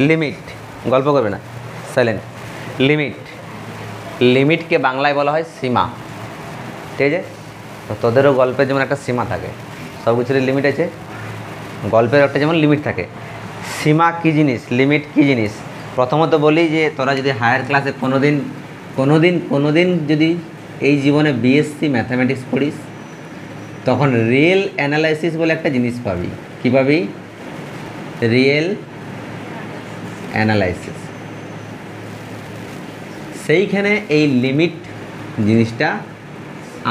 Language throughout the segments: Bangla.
লিমিট, গল্প করবে না, সাইলেন্ট। লিমিট, লিমিটকে বাংলায় বলা হয় সীমা, ঠিক আছে? তো তোদেরও গল্পের যেমন একটা সীমা থাকে, সব কিছুরই লিমিট আছে, গল্পের একটা যেমন লিমিট থাকে। সীমা কী জিনিস, লিমিট কী জিনিস? প্রথমত বলি যে তোরা যদি হায়ার ক্লাসে কোনোদিন যদি এই জীবনে বিএসসি ম্যাথামেটিক্স পড়িস, তখন রিয়েল অ্যানালাইসিস বলে একটা জিনিস পাবি। কী পাবি? Real analysis. সেইখানে এই লিমিট জিনিসটা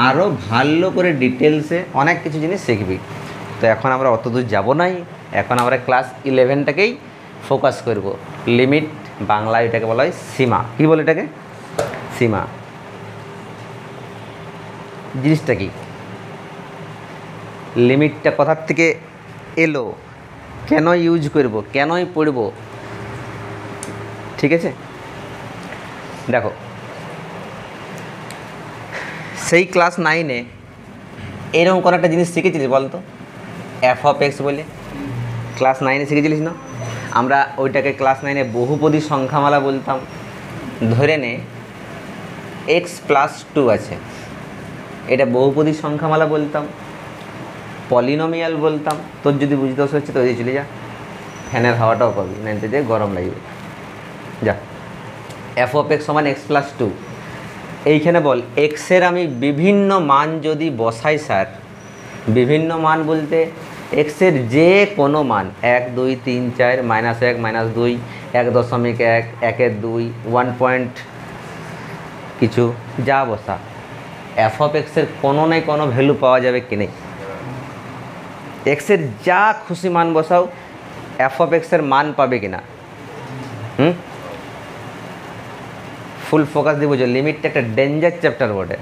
আরও ভালো করে ডিটেলসে অনেক কিছু জিনিস শিখবি। তো এখন আমরা অত দূর যাবো নাই, এখন আমরা ক্লাস 11টাকেই ফোকাস করব। লিমিট বাংলা এটাকে বলা হয় সীমা। কী বলে এটাকে? সীমা। জিনিসটা কি? লিমিটটা কোথার থেকে এলো, কেন ইউজ করব, কেনই পড়ব, ঠিক আছে? দেখো, সেই ক্লাস 9-এ এরকম কোনো একটা জিনিস শিখেছিলিস বলতো, এফ অফ এক্স বলে? ক্লাস 9-এ শিখেছিলিস না? আমরা ওইটাকে ক্লাস 9-এ বহুপদী সংখ্যামালা বলতাম। ধরে নে x+2 আছে, এটা বহুপদী সংখ্যামালা বলতাম, পলিনোমিয়াল বলতাম। তোর যদি বুঝতে অসুবিধা হচ্ছে তো ওই চলে যা, ফ্যানের হাওয়াটাও পাবি, নাইতে যে গরম লাগবে। যা, এফ অফ এক্স সমান x+2। এইখানে বল এক্সের আমি বিভিন্ন মান যদি বসাই স্যার, বিভিন্ন মান বলতে এক্সের যে কোনো মান 1, 2, 3, 4, -1, -2, 1.1, 1/2, 1 পয়েন্ট কিছু যা বসা, এফ অফ এক্সের কোনো না কোনো ভ্যালু পাওয়া যাবে কি নেই? এক্সের যা খুশি মান বসাও, এফ অফ এক্সের মান পাবে কিনা? ফুল ফোকাস দিয়ে বুঝো। লিমিটটা একটা ডেঞ্জার চ্যাপ্টার বটে,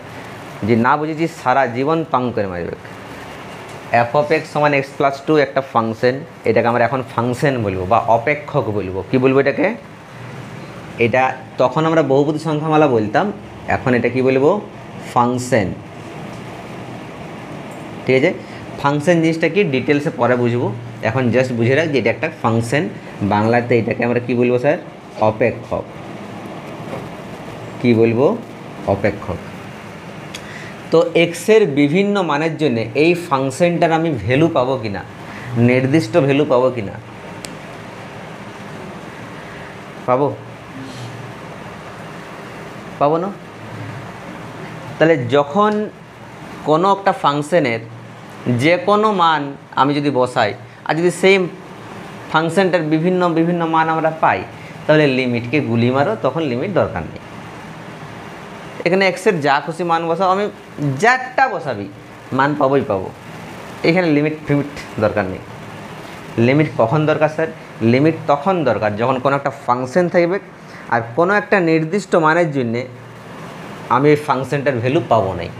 যে না বুঝেছি সারা জীবন পাং করে মারবে। এফ অফ এক্স সমান x+2 একটা ফাংশন, এটাকে আমরা এখন ফাংশন বলবো বা অপেক্ষক বলবো। কি বলবো এটাকে? এটা তখন আমরা বহুপদী সংখ্যামালা বলতাম, এখন এটা কি বলবো? ফাংশন, ঠিক আছে? ফাংশন জিনিসটা কি ডিটেলসে পরে বুঝবো, এখন জাস্ট বুঝে রাখ যে এটা একটা ফাংশন। বাংলাতে এটাকে আমরা কি বলবো স্যার? অপেক্ষক। কি বলবো? অপেক্ষক। তো এক্সের বিভিন্ন মানের জন্য এই ফাংশনটার আমি ভ্যালু পাবো কিনা, নির্দিষ্ট ভ্যালু পাবো কিনা? পাবো না? তাহলে যখন কোনো একটা ফাংশনের যে কোনো মান আমি যদি বসাই, আর যদি সেই ফাংশনটার বিভিন্ন মান আমরা পাই, তাহলে লিমিটকে গুলি মারো, তখন লিমিট দরকার নেই। এখানে এক্সের যা খুশি মান বসাও, আমি যারটা বসাবি মান পাবোই পাবো, এখানে লিমিট ফিমিট দরকার নেই। লিমিট কখন দরকার স্যার? লিমিট তখন দরকার যখন কোনো একটা ফাংশন থাকবে আর কোনো একটা নির্দিষ্ট মানের জন্যে আমি এই ফাংশনটার ভ্যালু পাবো নাই।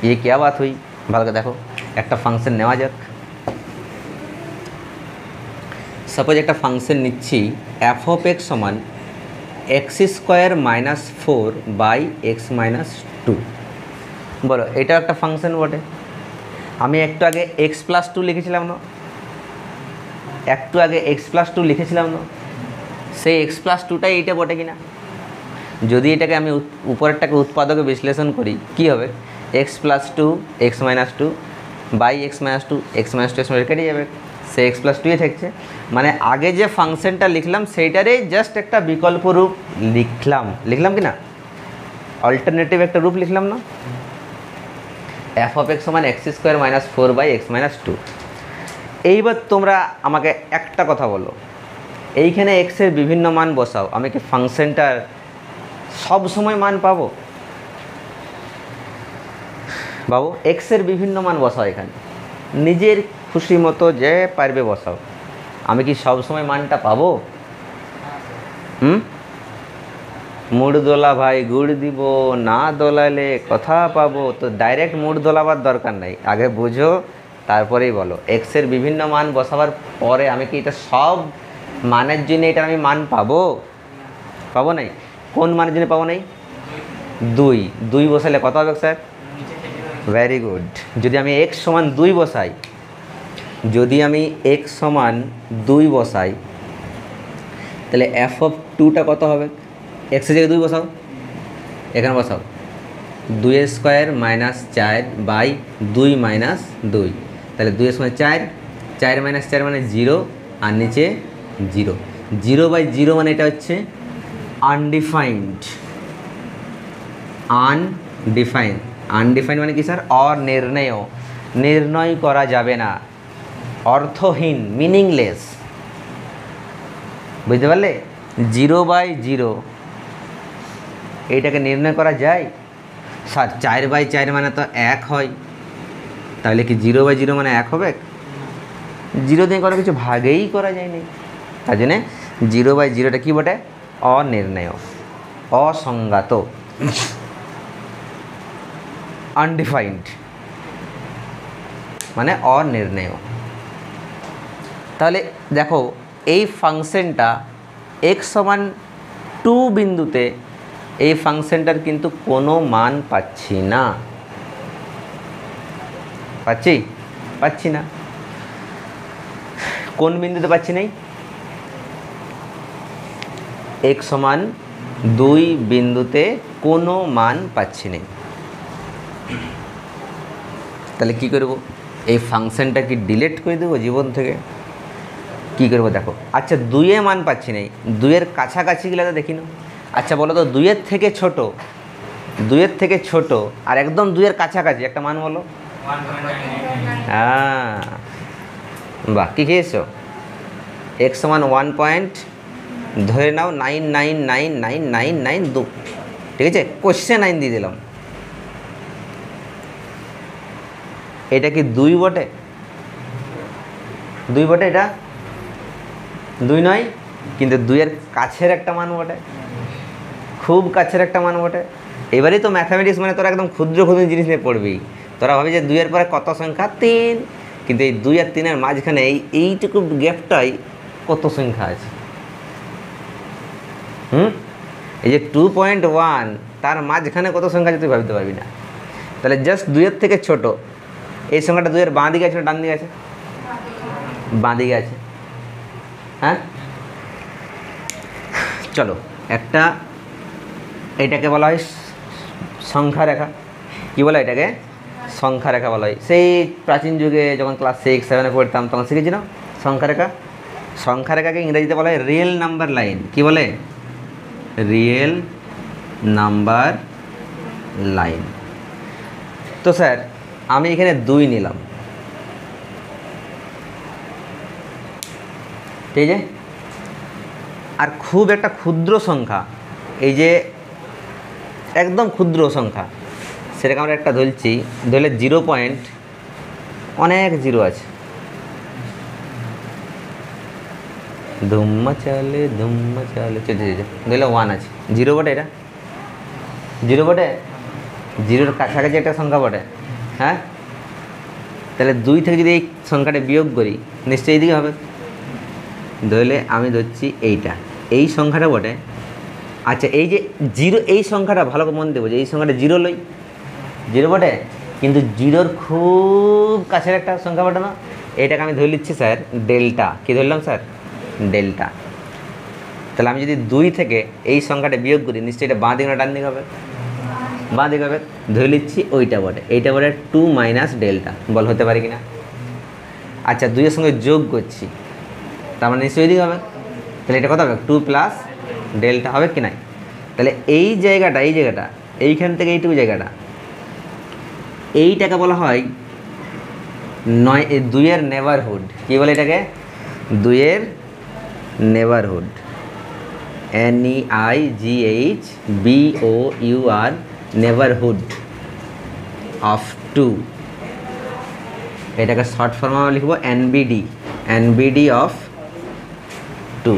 ये क्या बात हुई? ভালো করে দেখো, একটা ফাংশন নেওয়া যাক। সাপোজ একটা ফাংশন নিচ্ছি, এফ অফ এক্স সমান x² - 4/x-2। বলো, এটা একটা ফাংশন বটে। আমি একটু আগে x+2 লিখেছিলাম না? সেই x+2টাই এইটা বটে কিনা? যদি এটাকে আমি উপরেরটাকে উৎপাদকে বিশ্লেষণ করি, কি হবে? x+2 x-2 x-2 x-2 কেটে যাবে, সে x+2 থাকছে। মানে আগে যে ফাংশনটা লিখলাম সেইটারই জাস্ট একটা বিকল্প রূপ লিখলাম কি না? অল্টারনেটিভ একটা রূপ লিখলাম না? এফ অফ এক্স সমান x² - 4/x-2। এইবার তোমরা আমাকে একটা কথা বলো, এইখানে এক্সের বিভিন্ন মান বসাও, আমি কি ফাংশনটার সব সময় মান পাবো? বাবু, এক্সের বিভিন্ন মান বসাও, এখানে নিজের খুশি মতো যে পারবে বসাও, আমি কি সব সময় মানটা পাবো? মুড় দোলা ভাই গুড় দিব, না দোলালে কথা পাবো। তো ডাইরেক্ট মুড় দোলাবার দরকার নাই, আগে বুঝো তারপরেই বলো। এক্সের বিভিন্ন মান বসাবার পরে আমি কি এটা সব মানের জন্য এটা আমি মান পাবো নাই? কোন মানের জন্য পাবো নাই? 2 বসালে কত হবে স্যার? Very good. যদি আমি x = 2 বসাই, তাহলে এফ অফ টুটা কত হবে? এক্সের জায়গায় 2 বসাও, এখানে বসাও 2² মাইনাস 4/2 মাইনাস 2, তাহলে 2 এর সময় 4, 4 মাইনাস 4 মানে 0, আর নিচে 0, 0/0 মানে এটা হচ্ছে আনডিফাইন্ড। আনডিফাইন্ড মানে কি স্যার? অনির্ণেয়, নির্ণয় করা যাবে না, অর্থহীন, মিনিংলেস। বুঝতে পারলে? 0/0 এইটাকে নির্ণয় করা যায় স্যার? 4/4 মানে তো 1 হয়, তাহলে কি 0/0 মানে 1 হবে? 0 দিয়ে কোনো কিছু ভাগেই করা যায়নি, তার জন্যে 0/0টা কী বটে? অনির্ণেয়, অসংজ্ঞাত, আনডিফাইন্ড মানে অনির্ণেয়। তাহলে দেখো এই ফাংশনটা x সমান 2 বিন্দুতে এই ফাংশনটার কিন্তু কোনো মান পাচ্ছি না, পাচ্ছি না। কোন বিন্দুতে পাচ্ছি নাই? x সমান 2 বিন্দুতে কোনো মান পাচ্ছি না। তাহলে কি করব? এই ফাংশনটা কি ডিলিট করে দেবো জীবন থেকে? কি করব দেখো। আচ্ছা 2 এ মান পাচ্ছি নাই, 2 এর কাছাকাছি গেলে তো দেখি না। আচ্ছা বলো তো 2 এর থেকে ছোট, 2 এর থেকে ছোট আর একদম 2 এর কাছাকাছি একটা মান বলো। হ্যাঁ, বাহ, কী খেয়েছো? x সমান 1 পয়েন্ট ধরে নাও 9999992, ঠিক আছে? কোশ্চেন 9 দিয়ে দিলাম। এটা কি 2 বটে? 2 বটে? এটা 2 নয়, কিন্তু 2 এর কাছের একটা মান বটে, খুব কাছের একটা মান বটে। এবারেই তো ম্যাথামেটিক্স মানে তোরা একদম ক্ষুদ্র ক্ষুদ্র জিনিস নিয়ে পড়বি। তোরা ভাবি যে 2 এর পরে কত সংখ্যা? 3, কিন্তু এই 2 আর 3 এর মাঝখানে এইটুকু গ্যাপটাই কত সংখ্যা আছে? এই যে 2.1 তার মাঝখানে কত সংখ্যা আছে তুই ভাবতে পারবি না। তাহলে জাস্ট 2 এর থেকে ছোট এই সংখ্যাটা 2 এর বাঁ দিকে আছে না ডান দিকে আছে? বাঁ দিকে আছে। হ্যাঁ, চলো একটা, এটাকে বলা হয় সংখ্যা রেখা। কী বলা হয় এটাকে? সংখ্যা রেখা বলা হয়। সেই প্রাচীন যুগে যখন ক্লাস 6, 7-এ পড়তাম তখন শিখেছি না সংখ্যা রেখা। সংখ্যা রেখাকে ইংরেজিতে বলা হয় রিয়েল নাম্বার লাইন। কি বলে? Real number line. তো স্যার আমি এখানে 2 নিলাম, ঠিক আছে? আর খুব একটা ক্ষুদ্র সংখ্যা, এই যে একদম ক্ষুদ্র সংখ্যা, সেটাকে আমরা একটা ধরছি, ধরলে 0 পয়েন্ট, অনেক জিরো আছে, ধুম্মা চালে চলছে, ধরলে 1 আছে। 0 বটে? এটা 0 বটে? 0-র কাছাকাছি একটা সংখ্যা বটে। হ্যাঁ, তাহলে 2 থেকে যদি এই সংখ্যাটা বিয়োগ করি নিশ্চয়ই এইদিকে হবে। ধরলে আমি ধরছি এইটা, এই সংখ্যাটা বটে। আচ্ছা এই যে 0, এই সংখ্যাটা ভালো করে মন দেবো যে এই সংখ্যাটা 0 লই, 0 বটে, কিন্তু 0-র খুব কাছের একটা সংখ্যা বটে না? এইটাকে আমি ধরে নিচ্ছি স্যার ডেল্টা। কী ধরলাম স্যার? ডেল্টা। তাহলে আমি যদি 2 থেকে এই সংখ্যাটা বিয়োগ করি নিশ্চয়ই এটা বাঁ দিকে না ডান দিকে হবে? বাঁ দিকে হবে। ধরে নিচ্ছি ওইটা বটে, এইটা বটে 2 মাইনাস ডেল্টা। বল হতে পারে কি না? আচ্ছা 2 এর সঙ্গে যোগ করছি, তার মানে নিশ্চয়ই দিকে হবে। তাহলে এটা কত হবে? 2 প্লাস ডেল্টা হবে কি নাই? তাহলে এই জায়গাটা, এইখান থেকে এইটুকু জায়গাটা, এইটাকে বলা হয় 2 এর নেবারহুড। কী বলে এটাকে? 2 এর নেবারহুড, NEIGHBOUR, নেবারহুড অফ 2। এটাকে শর্ট ফর্মে আমরা লিখব NBD অফ 2।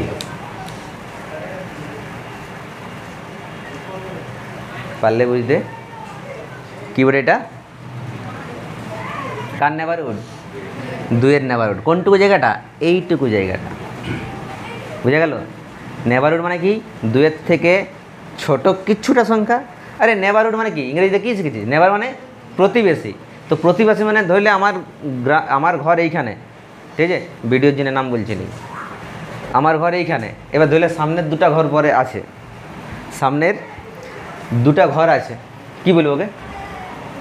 পারলে বুঝতে? কী বলে এটা? কার নেবারহুড? 2 এর নেবারহুড। কোনটুকু জায়গাটা? এইটুকু জায়গাটা। বুঝা গেল? নেবারহুড মানে কি? 2 এর থেকে ছোট কিছুটা সংখ্যা। আরে নেবারহুড মানে কি? ইংরেজিতে কী শিখেছিস? নেবার মানে প্রতিবেশী। তো প্রতিবেশী মানে ধরলে আমার ঘর এইখানে, ঠিক আছে? ভিডিওর জন্য নাম বলছিলি, আমার ঘর এইখানে, এবার ধরলে সামনের দুটা ঘর পরে আছে, সামনের দুটা ঘর আছে, কি বলবো ওকে?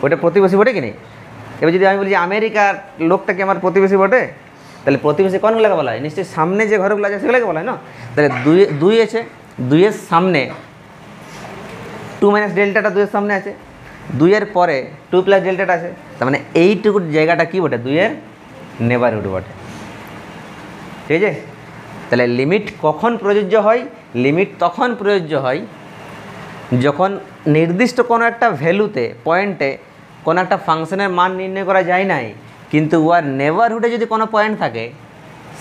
ওটা প্রতিবেশী বটে কি নেই? এবার যদি আমি বলি যে আমেরিকার লোকটা কি আমার প্রতিবেশী বটে, তাহলে প্রতিবেশী কোনগুলোকে বলা হয়? নিশ্চয়ই সামনে যে ঘরগুলো আছে সেগুলোকে বলা হয় না? তাহলে দুই আছে, দুইয়ের সামনে 2 মাইনাস ডেল্টাটা দুইয়ের সামনে আছে, দুইয়ের পরে 2 প্লাস ডেল্টাটা আছে, তার মানে এইটুকু জায়গাটা কী বটে? দুইয়ের নেবারহুড বটে। ঠিক আছে? তাহলে লিমিট কখন প্রযোজ্য হয়? লিমিট তখন প্রযোজ্য হয় যখন নির্দিষ্ট কোনো একটা ভ্যালুতে, পয়েন্টে কোনো একটা ফাংশনের মান নির্ণয় করা যায় নাই, কিন্তু উহার নেবারহুডে যদি কোনো পয়েন্ট থাকে,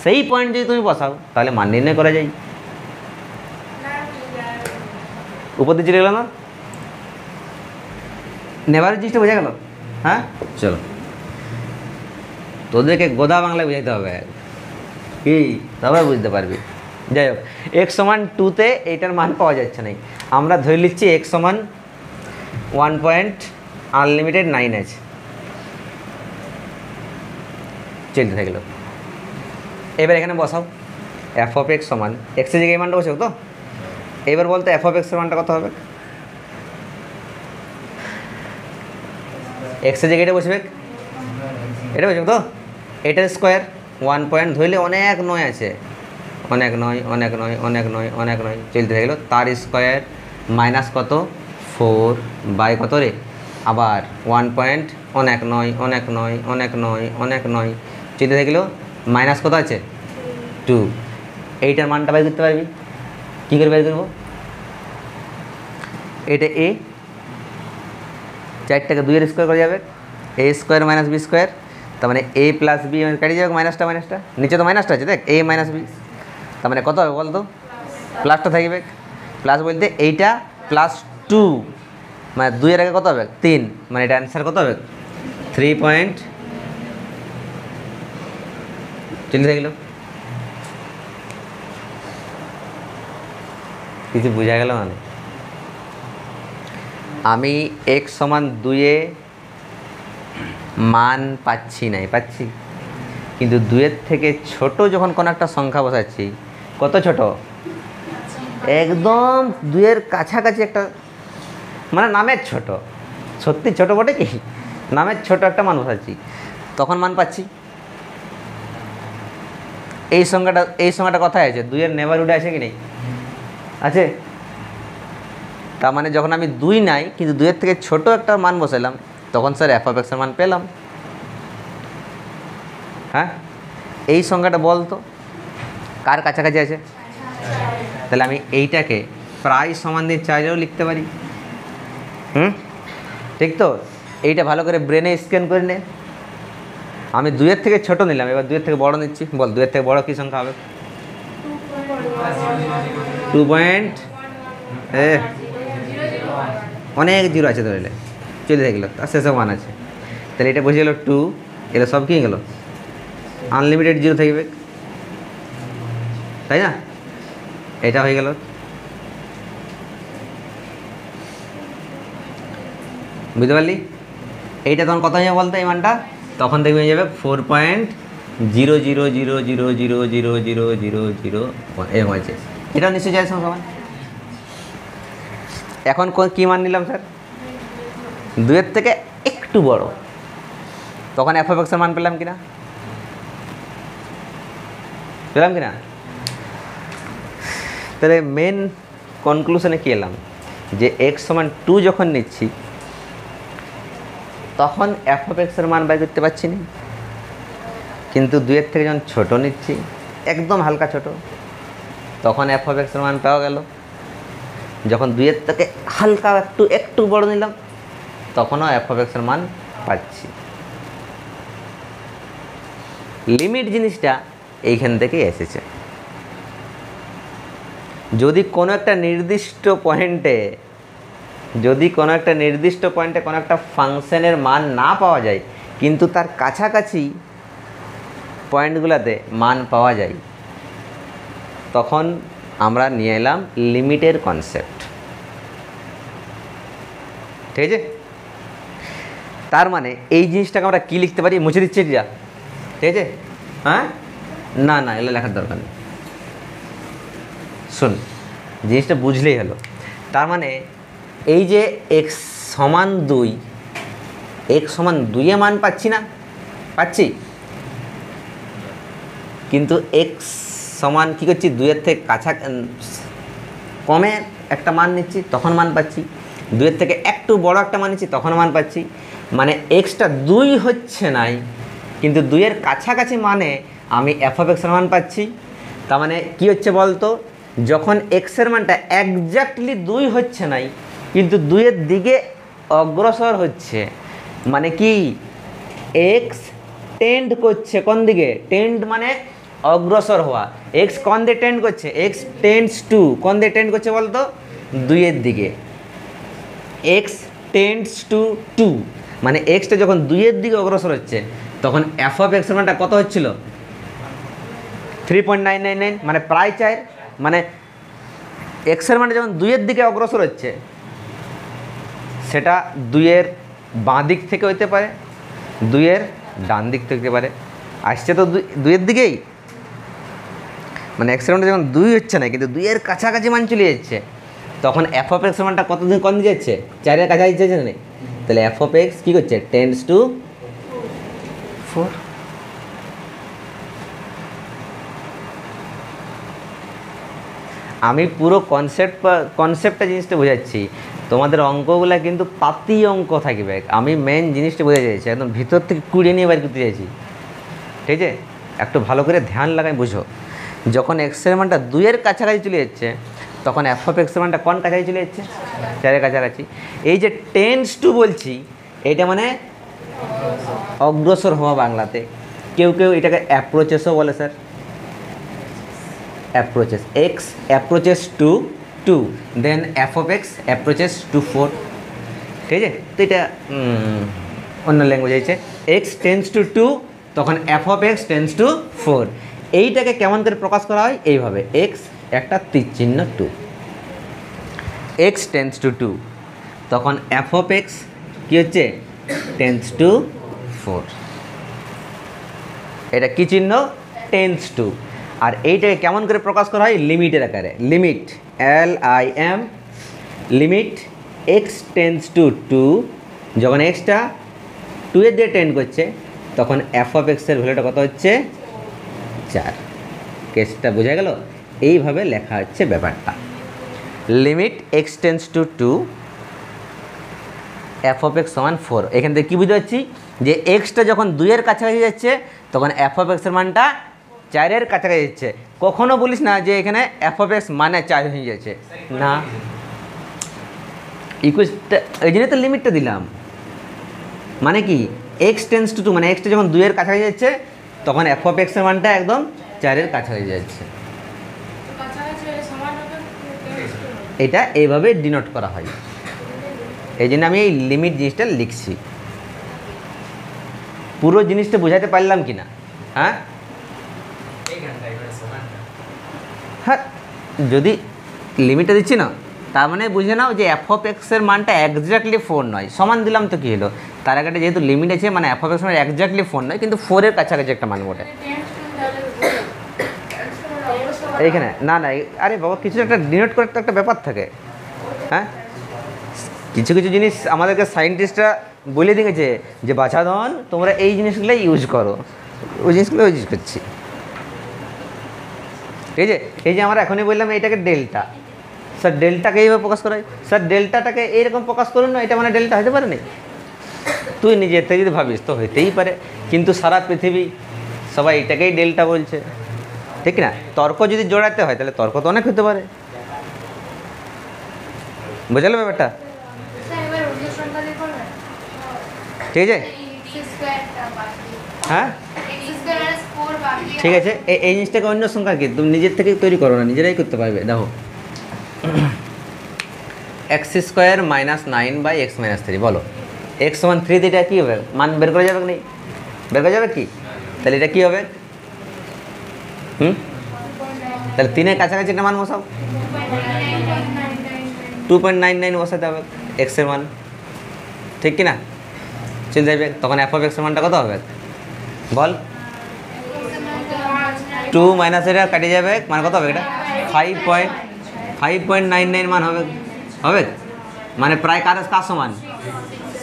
সেই পয়েন্ট যদি তুমি বসাও তাহলে মান নির্ণয় করা যায়। উপর দিয়ে চলে গেল না? নেবারহুড জিনিসটা বোঝা গেল? হ্যাঁ, চলো তোদেরকে গোদা বাংলায় বোঝাইতে হবে কি, তবে বুঝতে পারবি। যাই হোক, x সমান 2তে এইটার মান পাওয়া যাচ্ছে না, আমরা ধরে নিচ্ছি x সমান 1 পয়েন্ট আনলিমিটেড 9 আছে, চলতে থাকলো। এবার এখানে বসাও f অফ x সমান x এর জায়গায় এই মানটা বসাও তো। এবার বলতে f অফ x এর মানটা কত হবে? x এর জায়গায় এটা বসবে, এটা বসবে তো, এটার স্কোয়ার 1 পয়েন্ট ধরলে অনেক 9 আছে, অনেক 9 অনেক 9 অনেক 9 অনেক 9 চলতে থাকলো। তার স্কোয়ার মাইনাস কত 4 বাই কত রে, আবার 1 পয়েন্ট অনেক 9 অনেক 9 অনেক 9 অনেক 9 চলতে থাকলো। মাইনাস কত আছে 2। এইটার মানটা বের করতে পারবি, কী করে বের করবো? এটা a, 4টাকে 2 এর স্কোয়ার করা যাবে, a square minus b square, তার মানে a প্লাস বি কাটি যাবে, মাইনাসটা মাইনাসটা নিচে তো মাইনাসটা আছে, দেখ a মাইনাস বি, তার মানে কত হবে বলতো? প্লাসটা থাকবে, প্লাস বলতে এইটা প্লাস 2 মানে 2 এর আগে কত হবে 3, মানে এটা অ্যান্সার কত হবে 3 পয়েন্ট। চলে থাকলো, কিছু বোঝা গেল মানে? আমি x সমান 2-এ মান পাচ্ছি নাই, পাচ্ছি, কিন্তু 2-এর থেকে ছোট যখন কোনো একটা সংখ্যা বসাচ্ছি, কত ছোট? একদম 2-এর কাছাকাছি একটা, মানে নামের ছোট, সত্যি ছোট বটে কি, নামের ছোট একটা মান বসাচ্ছি, তখন মান পাচ্ছি। এই সংখ্যাটা কথায় আছে, 2-এর নেবারহুডে আছে কি নেই? আছে। তার মানে যখন আমি 2 নাই কিন্তু 2-এর থেকে ছোট একটা মান বসালাম, তখন স্যার f অফ x এর মান পেলাম। হ্যাঁ, এই সংখ্যাটা বলতো কার কাছাকাছি আছে? তাহলে আমি এইটাকে প্রায় সমান দিয়ে চাইলেও লিখতে পারি। ঠিক তো? এইটা ভালো করে ব্রেনে স্ক্যান করে নে। আমি 2-এর থেকে ছোট নিলাম, এবার 2-এর থেকে বড় নিচ্ছি, বল 2-এর থেকে বড় কী সংখ্যা হবে? 2 পয়েন্ট, অনেক জিরো আছে ধরলে, চলে থাকলো, তার শেষে 1 আছে, তাহলে এটা বুঝে গেলো 2, এগুলো সব কি গেল আনলিমিটেড জিরো থাকবে, তাই না? এটা হয়ে গেল, বুঝতে পারলি? এইটা তখন কত হয়ে যাবে বলতো? এই মানটা তখন দেখবে হয়ে যাবে 4.00000000000 এরকম আছে। এটাও নিশ্চয়ই যায় সমান। এখন কী মান নিলাম স্যার? 2-এর থেকে একটু বড়, তখন f অফ x এর মান পেলাম কিনা? পেলাম কিনা? তাহলে মেন কনক্লুশনে কী এলাম যে x সমান 2 যখন নিচ্ছি তখন f অফ x এর মান বের করতে পারছি না, কিন্তু 2-এর থেকে যখন ছোট নিচ্ছি, একদম হালকা ছোট, তখন f অফ x এর মান পাওয়া গেল। যখন 2-এর থেকে হালকা একটু বড় নিলাম, তখনও f অফ x এর মান পাচ্ছি। লিমিট জিনিসটা এইখান থেকেই এসেছে। যদি কোনো একটা নির্দিষ্ট পয়েন্টে কোনো একটা ফাংশনের মান না পাওয়া যায়, কিন্তু তার কাছাকাছি পয়েন্টগুলোতে মান পাওয়া যায়, তখন আমরা নিয়ে এলাম লিমিটের কনসেপ্ট। ঠিক আছে? তার মানে এই জিনিসটাকে আমরা কী লিখতে পারি? মুছে দিচ্ছি এটা, ঠিক আছে? হ্যাঁ, না এগুলো লেখার দরকার নেই, শুন, জিনিসটা বুঝলেই হলো। তার মানে এই যে এক্স সমান 2, এক্স সমান 2 মান পাচ্ছি না, পাচ্ছি, কিন্তু এক্স সমান কী করছি, 2-এর থেকে কমে একটা মান নিচ্ছি, তখন মান পাচ্ছি। 2-এর থেকে একটু বড় একটা মান নিচ্ছি, তখন মান পাচ্ছি। মানে এক্সটা 2 হচ্ছে নাই, কিন্তু 2-এর কাছাকাছি মানে আমি এফ অফ এক্সের মান পাচ্ছি। তার মানে কী হচ্ছে বলতো, যখন এক্সের মানটা একজাক্টলি 2 হচ্ছে নাই, কিন্তু 2-এর দিকে অগ্রসর হচ্ছে, মানে কি এক্স টেন্ড করছে কোন দিকে, টেন্ড মানে অগ্রসর হওয়া। এক্স কোন দিকে টেন্ড করছে, এক্স টেন্ডস টু, কোন দিকে টেন্ড করছে বলতো, 2-এর দিকে। এক্স টেন্ডস টু 2, মানে এক্সটা যখন 2-এর দিকে অগ্রসর হচ্ছে, তখন এফ অফ এক্সের মানটা কত হচ্ছিল, 3.999, মানে প্রায় 4। মানে এক্সের মানে যখন 2-এর দিকে অগ্রসর হচ্ছে, সেটা 2-এর বাঁ দিক থেকে হইতে পারে, 2-এর ডান দিক থেকে হতে পারে, আসছে তো 2-এর দিকেই। মানে এক্সের মানটা যখন 2 হচ্ছে না, কিন্তু 2-এর কাছাকাছি মান চলে যাচ্ছে, তখন এফ অফ এক্সের মানটা কতদিন কম দিয়ে যাচ্ছে, 4-এর কাছাকাছি যাচ্ছে না। তাহলে এফ অফ এক্স কী করছে, টেন্ডস টু 4। আমি পুরো কনসেপ্টটা জিনিসটা বোঝাচ্ছি, তোমাদের অঙ্কগুলো কিন্তু পাতি অঙ্ক থাকবে। আমি মেন জিনিসটা বোঝা চাইছি, একদম ভিতর থেকে কুড়িয়ে নিয়ে বের করতে চাইছি, ঠিক আছে? একটু ভালো করে ধ্যান লাগাই বুঝো। যখন এক্সের মানটা 2-এর কাছাকাছি চলে যাচ্ছে, তখন এফ অফ এক্সের মানটা কোন কাছাকাছি চলে যাচ্ছে, 4-এর কাছাকাছি। এই যে টেন্ডস টু বলছি, এইটা মানে অগ্রসর হওয়া বাংলাতে। কেউ কেউ এটাকে অ্যাপ্রোচেসও বলে sir, approaches. X approaches to 2, then f of x approaches to 4, ঠিক আছে? তো এটা অন্য ল্যাঙ্গুয়েজ হয়েছে, এক্স টেন্স টু 2, তখন F of x tends two 4। এইটাকে কেমন করে প্রকাশ করা হয়, এইভাবে, এক্স একটা তীর চিহ্ন 2, এক্স টেন্স টু 2, তখন এফ অফ এক্স কী হচ্ছে, টেন্স টু 4। এটা কী চিহ্ন, টেন্স টু। আর এইটাকে কেমন করে প্রকাশ করা হয়, লিমিটের আকারে, limit LIM, limit x tends to 2, যখন এক্সটা 2-এর দিয়ে টেন্ড করছে, তখন এফ অফ এক্সের ভ্যালুটা কত হচ্ছে, 4। কেসটা বোঝা গেল? এইভাবে লেখা হচ্ছে ব্যাপারটা, limit x tends to 2, F of x সমান 4। এখান থেকে কী বুঝতে পারছি, যে এক্সটা যখন 2-এর কাছাকাছি যাচ্ছে, তখন এফ অফ এক্সের মানটা 4-এর কাছাকাছি যাচ্ছে। কখনো বলিস না যে এখানে এফ অফ এক্স মানে 4 হয়ে যাচ্ছে, না, ইকুয়েশনটা এই জন্য তো লিমিটটা দিলাম। মানে কি, এক্স টেন্স টু 2, মানে এক্সটা যখন 2-এর কাছাকাছি যাচ্ছে, তখন এফ অফ এক্সের মানটা একদম 4-এর কাছাকাছি যাচ্ছে। এটা এইভাবে ডিনোট করা হয়, এই জন্য আমি এই লিমিট জিনিসটা লিখছি। পুরো জিনিসটা বোঝাতে পারলাম কি না? হ্যাঁ হ্যাঁ, যদি লিমিটটা দিচ্ছি না, তার মানে বুঝে নাও যে এফ অফ এক্সের মানটা একজাক্টলি 4 নয়। সমান দিলাম তো কী হলো, তার আগে যেহেতু লিমিট আছে, মানে এফ অফ এক্স মানে একজাক্টলি 4 নয়, কিন্তু 4-এর কাছাকাছি একটা মান বটে। এইখানে না না, আরে বাবা, কিছু একটা ডিনোট করে একটা ব্যাপার থাকে। হ্যাঁ, কিছু কিছু জিনিস আমাদেরকে সায়েন্টিস্টরা বলে দিয়েছে যে বাছাধন তোমরা এই জিনিসগুলো ইউজ করো, ওই জিনিসগুলো ইউজ করছি, ঠিক আছে? এই যে আমরা এখনই বললাম এইটাকে ডেল্টা, স্যার ডেল্টাকে এইভাবে প্রকাশ করা হয়, স্যার ডেল্টাটাকে এইরকম প্রকাশ করুন না, এটা মানে ডেল্টা হতে পারে না। তুই নিজের থেকে যদি ভাবিস তো হইতেই পারে, কিন্তু সারা পৃথিবী সবাই এটাকেই ডেল্টা বলছে, ঠিক না? তর্ক যদি জোড়াতে হয়, তাহলে তর্ক তো অনেক হতে পারে। বোঝালো ব্যাপারটা? ঠিক আছে, হ্যাঁ ঠিক আছে। এই জিনিসটাকে অন্য সংখ্যা কি তুমি নিজের থেকে তৈরি করো না, নিজেরাই করতে পারবে। দেখো, x² - 9/x - 3, বলো x সমান 3, এটা কী হবে, মান বের করা যাবে কি? বের করা যাবে কি? তাহলে এটা কী হবে? তাহলে 3-এর কাছাকাছি একটা মান বসাও, 2.99 বসাতে হবে এক্সের মান, ঠিক কি না? চলে যাবে, তখন এফ অফ এক্সের মানটা কত হবে বল? 2 - এটা কাটে যাবে, মানে কত হবে এটা? 5. 5.99 মান হবে, হবে মানে প্রায় কার সমান,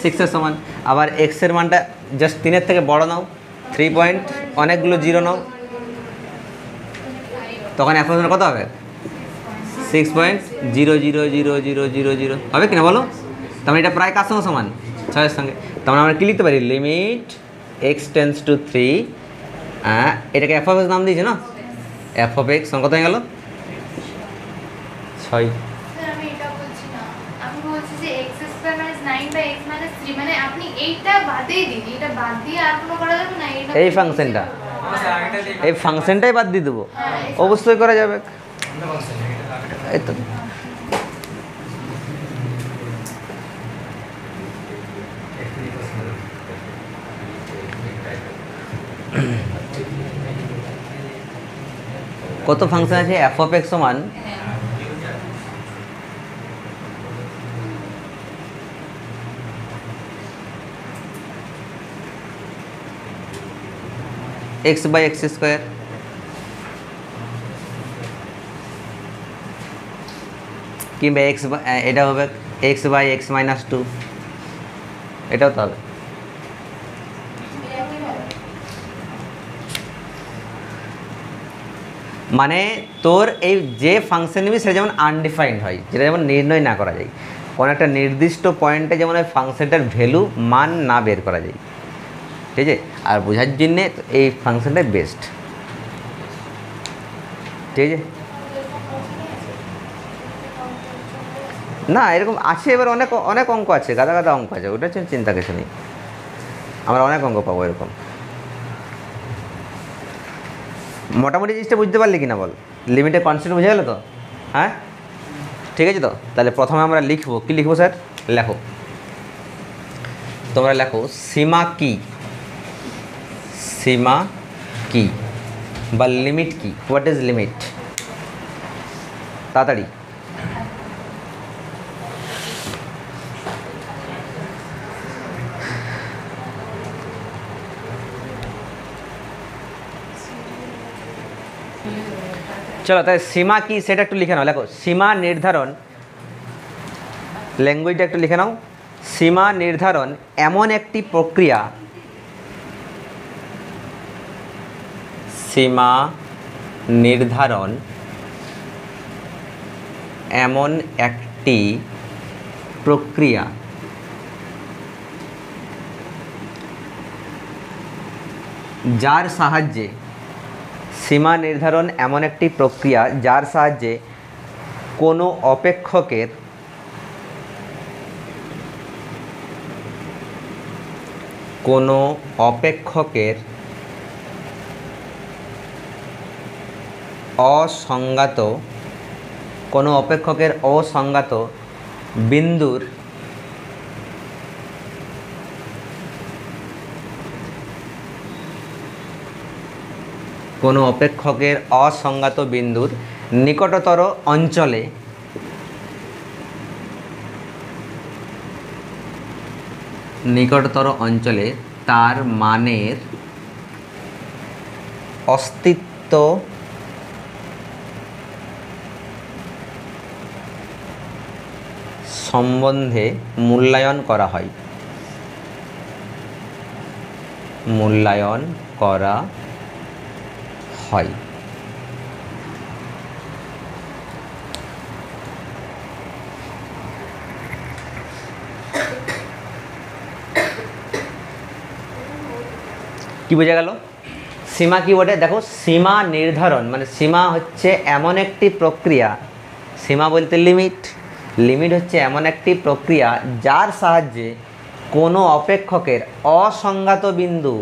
6-এর সমান। আবার এক্সের মানটা জাস্ট 3-এর থেকে বড় নাও, 3 পয়েন্ট অনেকগুলো জিরো নাও, তখন অ্যাপ্রক্সিমেট কত হবে, 6.000000 হবে কিনা বলো। তার মানে এটা প্রায় কার সঙ্গে সমান, 6-এর সঙ্গে। তার মানে আমরা কী লিখতে পারি, লিমিট এক্স টেন্স টু 3, এটাকে এফ অফ এক্স নাম দিয়েছে না, এফ অফ এক্স কত হয়ে গেল 6। এই ফাংশনটা, এই ফাংশনটাই বাদ দিয়ে দেবো, অবশ্যই করা যাবে। এই তো কত ফাংশন আছে, এফ অফ এক্স সমান x/x², কিংবা এটা হবে x/x-2, এটাও তো হবে। মানে তোর এই যে ফাংশন নিবি সেটা যেমন আনডিফাইন্ড হয়, যেটা যেমন নির্ণয় না করা যায়, কোনো একটা নির্দিষ্ট পয়েন্টে যেমন ওই ফাংশনটার ভ্যালু মান না বের করা যায়, ঠিক আছে। আর বোঝার জন্যে এই ফাংশনটাই বেস্ট, ঠিক আছে। না এরকম আছে, এবার অনেক অনেক অঙ্ক আছে, গাদা গাদা অঙ্ক আছে, ওটা হচ্ছে চিন্তা কিছু নেই, আমরা অনেক অঙ্ক পাবো এরকম। মোটামুটি জিনিসটা বুঝতে পারলি কিনা বল, লিমিটের কনসেপ্ট বুঝে গেলো তো, হ্যাঁ ঠিক আছে। তো তাহলে প্রথমে আমরা লিখবো, কী লিখবো স্যার, লেখো তোমরা, লেখো সীমা কি, সীমা কি বা লিমিট কি, হোয়াট ইজ লিমিট, তাড়াতাড়ি। চলো তাই সীমা কি সেটা একটু লিখে নাও, লেখো সীমা নির্ধারণ, ল্যাঙ্গুয়েজটা একটু লিখে নাও। সীমা নির্ধারণ এমন একটি প্রক্রিয়া, সীমা নির্ধারণ এমন একটি প্রক্রিয়া যার সাহায্যে, সীমা নির্ধারণ এমন একটি প্রক্রিয়া যার সাহায্যে কোনো অপেক্ষকের অসংজ্ঞাত বিন্দুর নিকটতর অঞ্চলে তার মানের অস্তিত্ব সম্বন্ধে মূল্যায়ন করা হয়, কি বোঝা গেল? সীমা কি বটে দেখো, সীমা নির্ধারণ মানে সীমা হচ্ছে এমন একটি প্রক্রিয়া, সীমা বলতে লিমিট, লিমিট হচ্ছে এমন একটি প্রক্রিয়া যার সাহায্যে কোনো অপেক্ষকের অসংজ্ঞাত বিন্দু,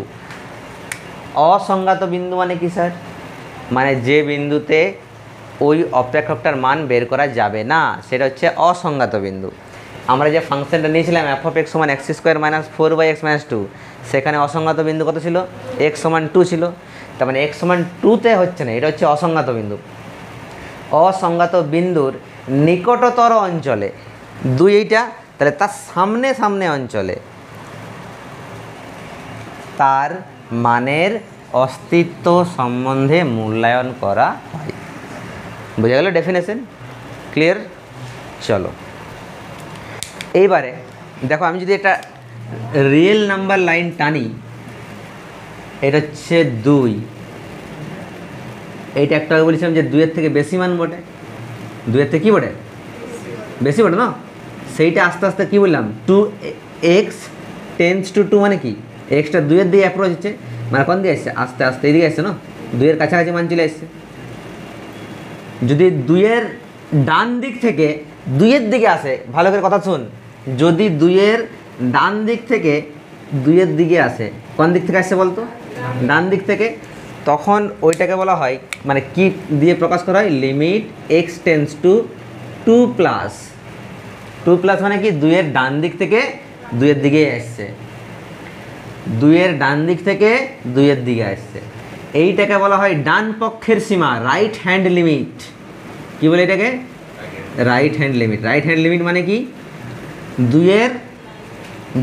অসংজ্ঞাত বিন্দু মানে কি স্যার, মানে যে বিন্দুতে ওই অপেক্ষকটার মান বের করা যাবে না সেটা হচ্ছে অসংজ্ঞাত বিন্দু। আমরা যে ফাংশনটা নিয়েছিলাম এফ অফ এক্স সমান x² - 4/x-2, সেখানে অসংজ্ঞাত বিন্দু কত ছিল, x = 2 ছিল। তার মানে x = 2তে হচ্ছে না, এটা হচ্ছে অসংজ্ঞাত বিন্দু। অসংজ্ঞাত বিন্দুর নিকটতর অঞ্চলে 2, এইটা তাহলে তার সামনে সামনে অঞ্চলে তার মানের অস্তিত্ব সম্বন্ধে মূল্যায়ন করা হয়। বোঝা গেল ডেফিনেশন? ক্লিয়ার? চলো এইবারে দেখো, আমি যদি একটা রিয়েল নাম্বার লাইন টানি, এটা হচ্ছে 2, এইটা একটা বলেছিলাম যে 2-এর থেকে বেশি মান বটে, 2-এর থেকে কী বটে? বেশি বটে না? সেইটা আস্তে আস্তে কী বললাম, 2x টেন্স টু 2 মানে কি, এক্সটা 2-এর দিকে অ্যাপ্রোচ হচ্ছে, মানে কোন দিকে আসছে? আস্তে আস্তে এইদিকে আসছে না, 2-এর কাছাকাছি মান চলে আসছে। যদি 2-এর ডান দিক থেকে 2-এর দিকে আসে, ভালো করে কথা শুন, যদি 2-এর ডান দিক থেকে 2-এর দিকে আসে, কোন দিক থেকে আসছে বলতো? ডান দিক থেকে, তখন ওইটাকে বলা হয়, মানে কি দিয়ে প্রকাশ করা হয়? Limit x tends to 2 plus, 2 plus মানে কি 2-এর ডান দিক থেকে 2-এর দিকে আসছে, 2-এর ডান দিক থেকে 2-এর দিকে আসছে, এইটাকে বলা হয় ডান পক্ষের সীমা, রাইট হ্যান্ড লিমিট। কি বলে এটাকে? Right hand limit. Right hand limit মানে কি, 2-এর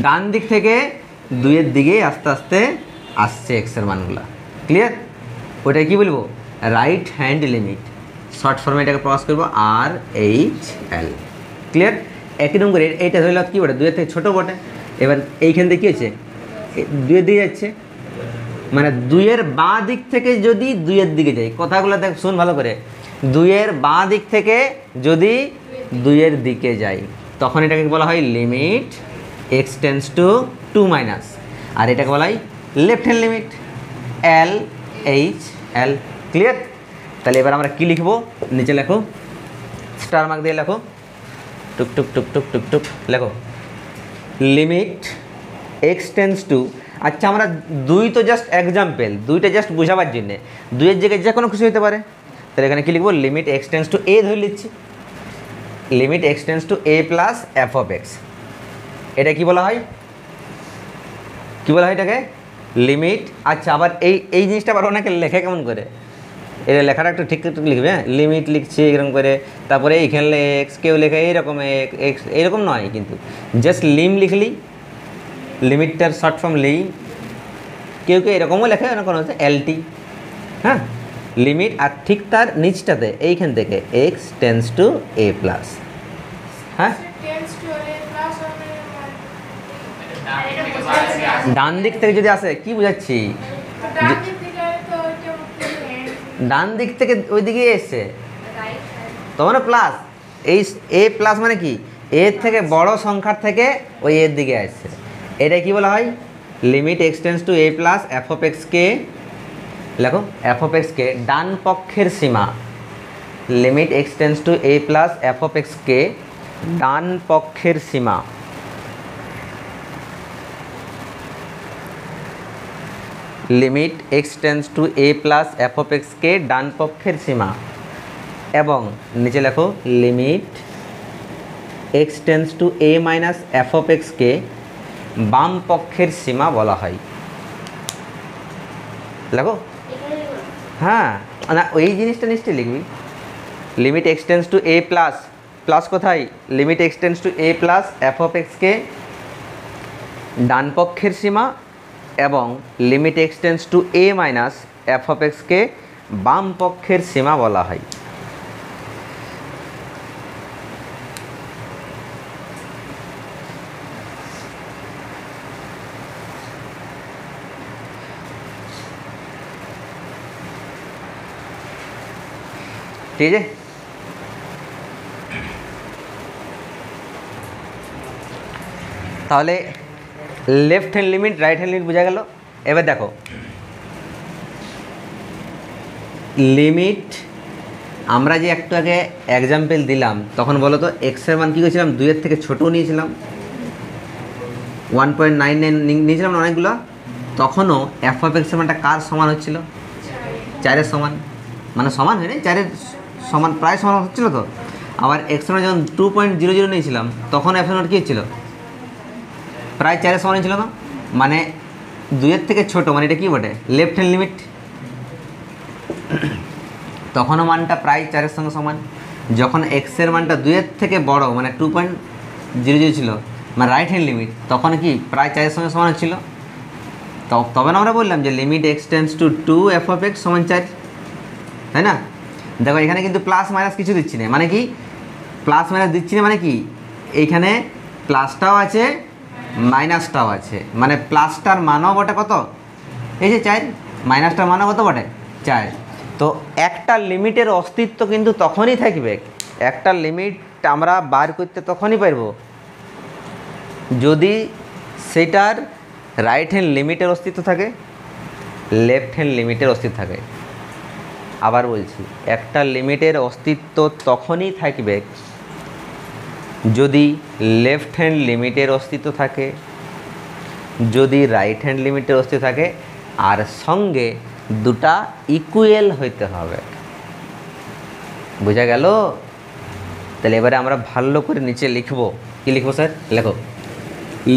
ডান দিক থেকে 2-এর দিকে আস্তে আস্তে আসছে এক্সের মানগুলা। ক্লিয়ার? ওইটা কি বলবো? Right hand limit. শর্ট ফর্মে এটাকে প্রকাশ করবো RHL। ক্লিয়ার? একই রকম করে এইটা ধরলে কী বটে? 2-এর থেকে ছোটো বটে। এবার এইখান থেকে কী হচ্ছে? 2-এর দিকে যাচ্ছে, মানে 2-এর বাঁ দিক থেকে যদি 2-এর দিকে যাই, কথাগুলো দেখ শুন ভালো করে, 2-এর বাঁ দিক থেকে যদি 2-এর দিকে যাই, তখন এটাকে বলা হয় limit x tends to 2 minus, আর এটাকে বলা হয় left hand limit LHL। Clear? তাহলে এবার আমরা কি লিখবো? নিচে লেখো, স্টার মার্ক দিয়ে লেখো, টুক টুক টুক টুক টুক টুক লেখো, লিমিট এক্স টেন্স টু, আচ্ছা আমরা 2 তো জাস্ট এক্সাম্পল, 2টা জাস্ট বোঝাবার জন্যে, 2-এর জায়গায় যে কোনো কিছু হতে পারে, তাহলে এখানে কী লিখবো? লিমিট এক্স টেন্স টু এ ধরে নিচ্ছি, limit x tends to a plus f of x. এটা কি বলা হয়? কি বলা হয় এটাকে? লিমিট। আচ্ছা আবার এই জিনিসটা আবার অনেকে লেখে কেমন করে, এটা লেখাটা একটু ঠিক লিখবে, হ্যাঁ, লিমিট লিখছি এরকম করে, তারপরে এইখানে এক্স, কেউ লেখে এইরকম এক্স, এইরকম নয় কিন্তু, জাস্ট লিম লিখলি, লিমিটটার শর্ট ফর্ম লিম, কেউ কেউ এরকমও লেখে, এরকম হচ্ছে LT, হ্যাঁ, লিমিট, আর ঠিক তার নিচটাতে এইখান থেকে x tends to a plus, হ্যাঁ, ডান দিক থেকে যদি আসে, কি বুঝাচ্ছি? ডান দিক থেকে ওই দিকে এসছে, তখন প্লাস, এই এ প্লাস মানে কি, এর থেকে বড় সংখ্যার থেকে ওই এর দিকে আসছে, এটা কি বলা হয়? Limit x tends to a plus f of এক্সকে, লেখো এফ অফ এক্সকে ডান পক্ষের সীমা, limit x tends to a plus f of এক্সকে ডান পক্ষের সীমা, limit x tends to a plus f of এক্সকে ডান পক্ষের সীমা, এবং নিচে লেখো limit x tends to a minus f of এক্সকে বাম পক্ষের সীমা বলা হয়। লেখো, হ্যাঁ, না ওই জিনিসটা নিশ্চয়ই লিখবি, limit x tends to a plus, plus কোথায়? Limit x tends to a plus f of এক্সকে ডান পক্ষের সীমা, এবং limit x tends to a minus f of এক্সকে বাম পক্ষের সীমা বলা হয়। ঠিক আছে? তাহলে left hand limit, right hand limit বোঝা গেল। এবার দেখো লিমিট, আমরা যে একটু আগে এক্সাম্পল দিলাম, তখন বলো তো এক্সের মান কী করেছিলাম? 2-এর থেকে ছোটো নিয়েছিলাম, 1.99 নিয়েছিলাম না অনেকগুলো, তখনও এফ অফ এক্সের মানটা কার সমান হচ্ছিল? 4-এর সমান, মানে সমান হয়নি, 4-এর সমান, প্রায় সমান হচ্ছিলো তো। আবার এক্সের মান যখন 2.00 নিয়েছিলাম, তখন এফ এর মান কী হচ্ছিল? প্রায় 4-এর সমান ছিল না, মানে 2-এর থেকে ছোটো, মানে এটা কী বটে? Left hand limit. তখনও মানটা প্রায় 4-এর সঙ্গে সমান। যখন এক্সের মানটা 2-এর থেকে বড়, মানে 2.00 ছিল, মানে রাইট হ্যান্ড লিমিট, তখন কি প্রায় 4-এর সঙ্গে সমান ছিল। তবে না আমরা বললাম যে limit x tends to 2 F of x সমান 4, তাই না? দেখো এখানে কিন্তু প্লাস মাইনাস কিছু দিচ্ছি না, মানে কি প্লাস মাইনাস দিচ্ছি না মানে কি, এইখানে প্লাসটাও আছে মাইনাসটাও আছে, মানে প্লাসটার মানও বটে কত, এই যে 4, মাইনাসটার মানও কত বটে 4। তো একটা লিমিটের অস্তিত্ব কিন্তু তখনই থাকবে, একটা লিমিট আমরা বার করতে তখনই পারবো যদি সেটার রাইট হ্যান্ড লিমিটের অস্তিত্ব থাকে, লেফট হ্যান্ড লিমিটের অস্তিত্ব থাকে। আবার বলছি, একটা লিমিটের অস্তিত্ব তখনই থাকবে যদি লেফট হ্যান্ড লিমিটের অস্তিত্ব থাকে, যদি রাইট হ্যান্ড লিমিটের অস্তিত্ব থাকে, আর সঙ্গে দুটা ইকুয়াল হইতে হবে। বোঝা গেল? তাহলে এবারে আমরা ভালো করে নিচে লিখবো। কি লিখবো স্যার? লেখো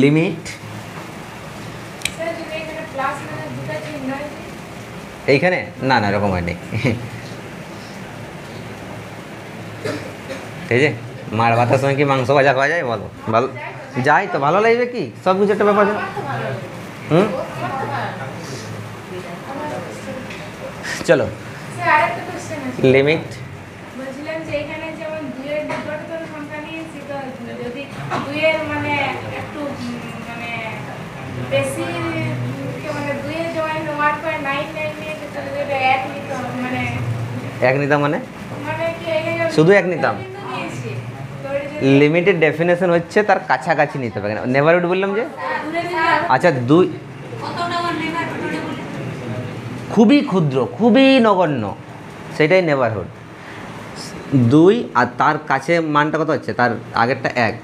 লিমিট, এইখানে না না এরকম হয়নি, ঠিক আছে? মার ভাতের সময় কি মাংস ভাজা খাওয়া যায়? বলো, ভালো যাই তো ভালো লাগবে কি, সব কিছু একটা ব্যাপার। চলো লিমিট, বলছিলাম যে এখানে যেমন 2 এর নিকটতর সংখ্যা নিয়েছি, তো যদি 2 এর মানে একটু মানে বেশি মানে 2 এর জয়েন 1.99 নিয়ে তাহলে এটা 1 নিতে হবে, মানে 1 নিতাম মানে কি এখানে শুধু 1 নিতাম। কিন্তু নিয়েছি তো লিমিটেড ডেফিনেশন হচ্ছে তার কাছাকাছি নিতে হবে। নেভারহুড বললাম যে, দূরে দিলে আচ্ছা 2 খুবই ক্ষুদ্র, খুবই নগণ্য, সেটাই নেভারহুড। 2 আর তার কাছে মানটা কত হচ্ছে, তার আগেরটা 1,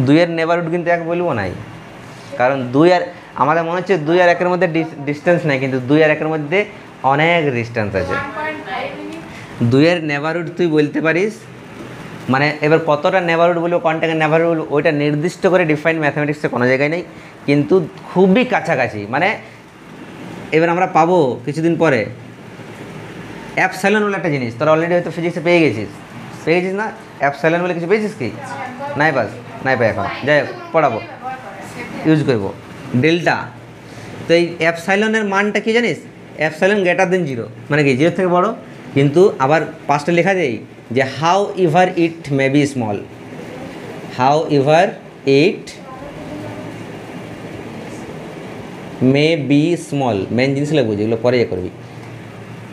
2 এর নেভারহুড কিন্তু 1 বলবো নাই, কারণ 2 আর আমাদের মনে হচ্ছে 2 আর 1-এর মধ্যে ডিস্টেন্স নেই, কিন্তু 2 আর 1-এর মধ্যে অনেক ডিস্টেন্স আছে। 2 এর নেভারহুড তুই বলতে পারিস, মানে এবার কতটা নেভারহুড বলবো, কন্ট্যাক্ট নেভারহুড বলবো, ওইটা নির্দিষ্ট করে ডিফাইন ম্যাথামেটিক্সে কোনো জায়গায় নেই, কিন্তু খুবই কাছাকাছি। মানে এবার আমরা পাবো কিছুদিন পরে অ্যাপসাইলন বলে একটা জিনিস, তোরা অলরেডি হয়তো ফিজিক্সে পেয়ে গেছিস না? অ্যাপসাইলন বলে কিছু পেয়েছিস কি? নাই পাই এখন, যাই হোক পড়াবো, ইউজ করবো ডেল্টা। তো এই অ্যাপসাইলনের মানটা কি জানিস? অ্যাপসাইলন গ্রেটার দেন 0, মানে কি 0 থেকে বড়, কিন্তু আবার পাঁচটা লেখা যায় যে however it may be small, however it may be small, main জিনিস লাগবে যেগুলো পরে করবি।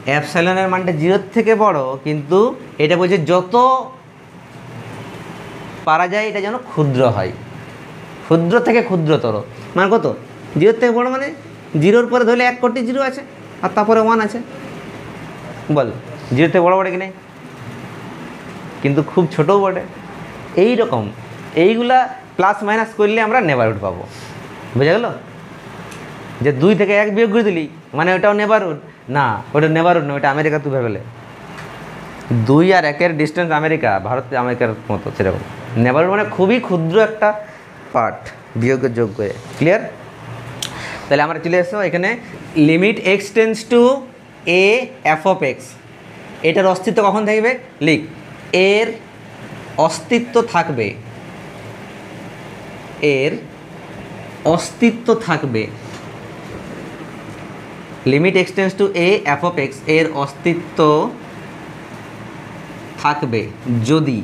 অ্যাপসাইলনের মানটা 0 থেকে বড়, কিন্তু এটা বলছে যত পারা যায় এটা যেন ক্ষুদ্র হয়, ক্ষুদ্র থেকে ক্ষুদ্রতর। মানে কত? 0 থেকে বড় মানে 0-র পরে ধরলে 1 কোটি 0 আছে, আর তারপরে 1 আছে। বল 0 থেকে বড় কি নেই? কিন্তু খুব ছোটও বটে। এই রকম এইগুলা প্লাস মাইনাস করলে আমরা নেভারহুড পাবো। বুঝা গেল? যে 2 থেকে 1 বিয়োগ করে দিলি মানে ওটাও নেভারহুড না, ওটা নেভারহুড না, ওটা আমেরিকা তুই ভেবেলে। 2 আর 1-এর ডিস্টেন্স আমেরিকা, ভারত আমেরিকার মতো সেরকম। নেভারহুড মানে খুবই ক্ষুদ্র একটা পার্ট, বিয়োগের যোগ করে। ক্লিয়ার? তাহলে আমরা চলে এসো এখানে limit x tends to a f of x, এটার অস্তিত্ব কখন থাকবে? লিখ, এর অস্তিত্ব থাকবে, এর অস্তিত্ব থাকবে, limit x tends to a f of x, এর অস্তিত্ব থাকবে যদি,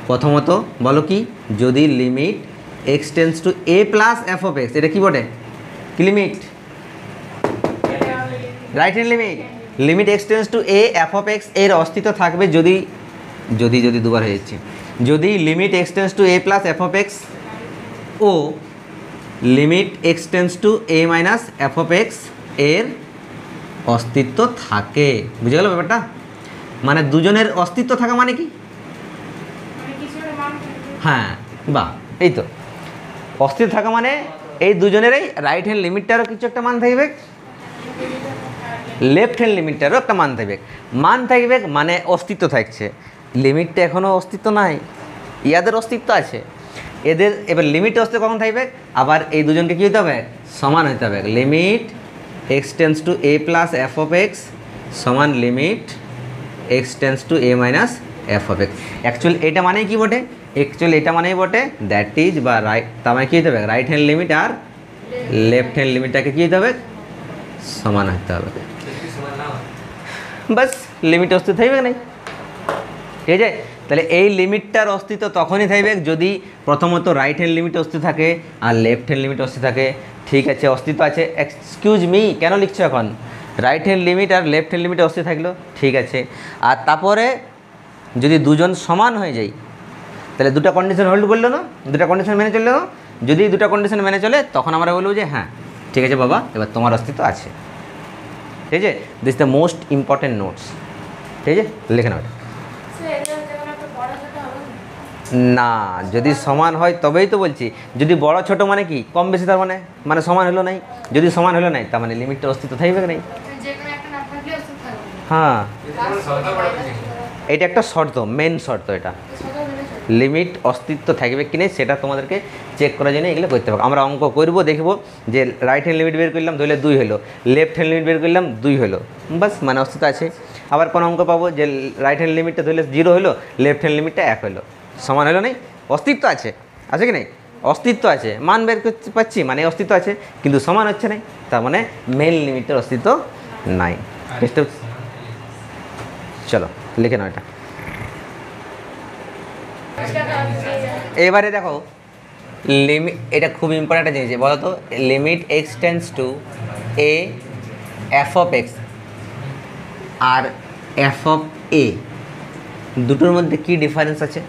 প্রথমত বলো কি, যদি limit x tends to a plus f of x, এটা কি বটে? কি লিমিট? Right hand limit. Limit x tends to a f of x এর অস্তিত্ব থাকবে যদি, যদি দুবার হয়ে যাচ্ছে, যদি limit x tends to a plus f of x ও limit x tends to a minus f of x এর অস্তিত্ব থাকে। বুঝে গেল ব্যাপারটা? মানে দুজনের অস্তিত্ব থাকা মানে কি? হ্যাঁ, বাহ, এই তো অস্তিত্ব থাকা মানে এই দুজনেরই রাইট হ্যান্ড লিমিটটারও কিছু একটা মান থাকবে, লেফট হ্যান্ড লিমিটটারও একটা মান থাকবে। মান থাকবে মানে অস্তিত্ব থাকছে, লিমিটটা এখনও অস্তিত্ব নাই, ইয়াদের অস্তিত্ব আছে, এদের এবার লিমিটের অস্তিত্ব কখন থাকবে? আবার এই দুজনকে কী হতে হবে? সমান হতে হবে। Limit x tends to a plus f of x সমান limit x tends to a minus f of x. Actually এটা মানেই কী বটে? অ্যাকচুয়ালি এটা মানেই বটে দ্যাট ইজ বা রাইট, তার মানে কী হতে হবে? রাইট হ্যান্ড লিমিট আর লেফট হ্যান্ড লিমিটটাকে কী হতে হবে? সমান হতে হবে। বাস লিমিট অস্তিত্ব থাকবে নাই, ঠিক আছে? তাহলে এই লিমিটটার অস্তিত্ব তখনই থাকবে যদি প্রথমত রাইট হ্যান্ড লিমিট অস্তিত্ব থাকে আর লেফট হ্যান্ড লিমিট অস্তিত্ব থাকে। ঠিক আছে, অস্তিত্ব আছে। এক্সকিউজ মি, কেন লিখছো এখন? রাইট হ্যান্ড লিমিট আর লেফট হ্যান্ড লিমিটে অস্তিত্ব থাকলো, ঠিক আছে। আর তারপরে যদি দুজন সমান হয়ে যায় তাহলে দুটো কন্ডিশন হোল্ড করলো না, দুটো কন্ডিশন মেনে চললো না। যদি দুটো কন্ডিশন মেনে চলে তখন আমরা বলবো যে হ্যাঁ ঠিক আছে বাবা, এবার তোমার অস্তিত্ব আছে। ঠিক আছে, this the most important notes. ঠিক আছে, লিখে নাও। না, যদি সমান হয় তবেই তো বলছি। যদি বড় ছোট মানে কি কম বেশি, তার মানে মানে সমান হলো নাই। যদি সমান হলো নাই তার মানে লিমিটটা অস্তিত্ব থাকবে কি নাই? হ্যাঁ, এটা একটা শর্ত, মেন শর্ত। এটা লিমিট অস্তিত্ব থাকবে কি নেই সেটা তোমাদেরকে চেক করার জন্য এগুলো করতে হবে। আমরা অঙ্ক করবো, দেখবো যে রাইট হ্যান্ড লিমিট বের করলাম ধরলে 2 হলো, লেফট হ্যান্ড লিমিট বের করলাম 2 হলো, বাস মানে অস্তিত্ব আছে। আবার কোনো অঙ্ক পাবো যে রাইট হ্যান্ড লিমিটটা ধরলে 0 হলো, লেফট হ্যান্ড লিমিটটা 1 হলো, সমান হলো নেই, অস্তিত্ব আছে। আছে কি নেই? অস্তিত্ব আছে, মান বের করতে পারছি মানে অস্তিত্ব আছে, কিন্তু সমান হচ্ছে না, তার মানে মেন লিমিটের অস্তিত্ব নাই। চলো লিখে নাও এটা। এবারে দেখো লিমিট, এটা খুব ইম্পর্টেন্ট একটা জিনিস, বলো তো limit x tends to a f of x আর এফ অফ এ দুটোর মধ্যে কি ডিফারেন্স আছে?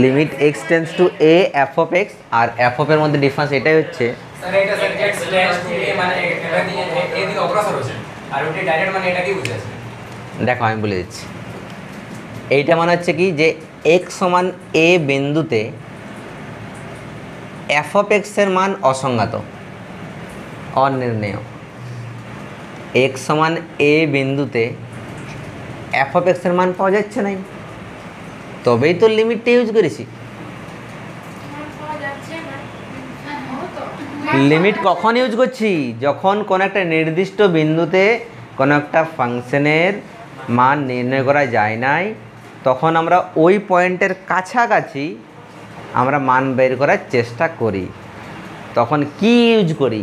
Limit x tends to a f of x আর এফ অফ এর মধ্যে ডিফারেন্স এটাই হচ্ছে, স্যার এটা sir x tends to a মানে এটা দিয়ে a দিকে অগ্রসর হচ্ছে আর ওটা ডাইরেক্ট মানে এটা কি বুঝাচ্ছে? দেখো আমি বলে দিচ্ছি। এইটা মানে হচ্ছে কি যে এক্স সমান এ বিন্দুতে এফ অফ এক্সের মান অসংজ্ঞাত, অনির্ণেয়। এক্স সমান এ বিন্দুতে এফ অফ এক্সের মান পাওয়া যাচ্ছে নাই, তবেই তো লিমিটটা ইউজ করেছি। লিমিট কখন ইউজ করছি? যখন কোনো একটা নির্দিষ্ট বিন্দুতে কোনো একটা ফাংশনের মান নির্ণয় করা যায় নাই, তখন আমরা ওই পয়েন্টের কাছাকাছি আমরা মান বের করার চেষ্টা করি, তখন কি ইউজ করি?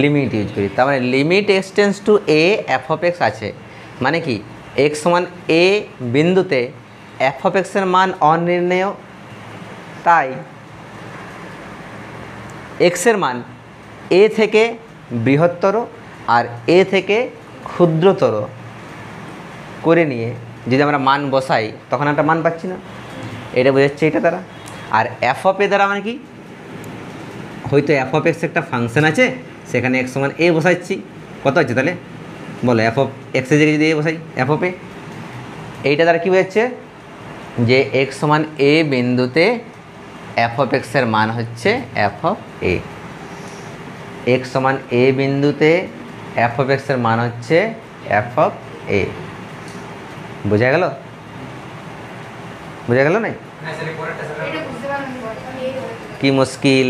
লিমিট ইউজ করি। তার মানে limit x tends to a f of x আছে, মানে কি এক্স সমান এ বিন্দুতে এফ অফ এক্সের মান অনির্ণেয়, তাই এক্সের মান এ থেকে বৃহত্তর আর এ থেকে ক্ষুদ্রতর করে নিয়ে যদি আমরা মান বসাই তখন একটা মান পাচ্ছি না, এটা বোঝাচ্ছে এটা দ্বারা। আর এফ অফ এ দ্বারা মানে কি, হয়তো এফ অফ এক্স একটা ফাংশন আছে, সেখানে এক্স সমান এ বসাচ্ছি, কত আছে তাহলে বলো? এফ অফ এক্সের জায়গায় যদি এ বসাই এফ অফ এ, এইটা দ্বারা কী বোঝাচ্ছে যে এক্স সমান এ বিন্দুতে এফ অফ এক্সের মান হচ্ছে এফ অফ এ। এক্স সমান এ বিন্দুতে এফ অফ এক্সের মান হচ্ছে এফ অফ এ। বোঝা গেল? বোঝা গেল না? হ্যাঁ স্যার পরেরটা স্যার এটা বুঝতে পারলাম না। কি মুশকিল?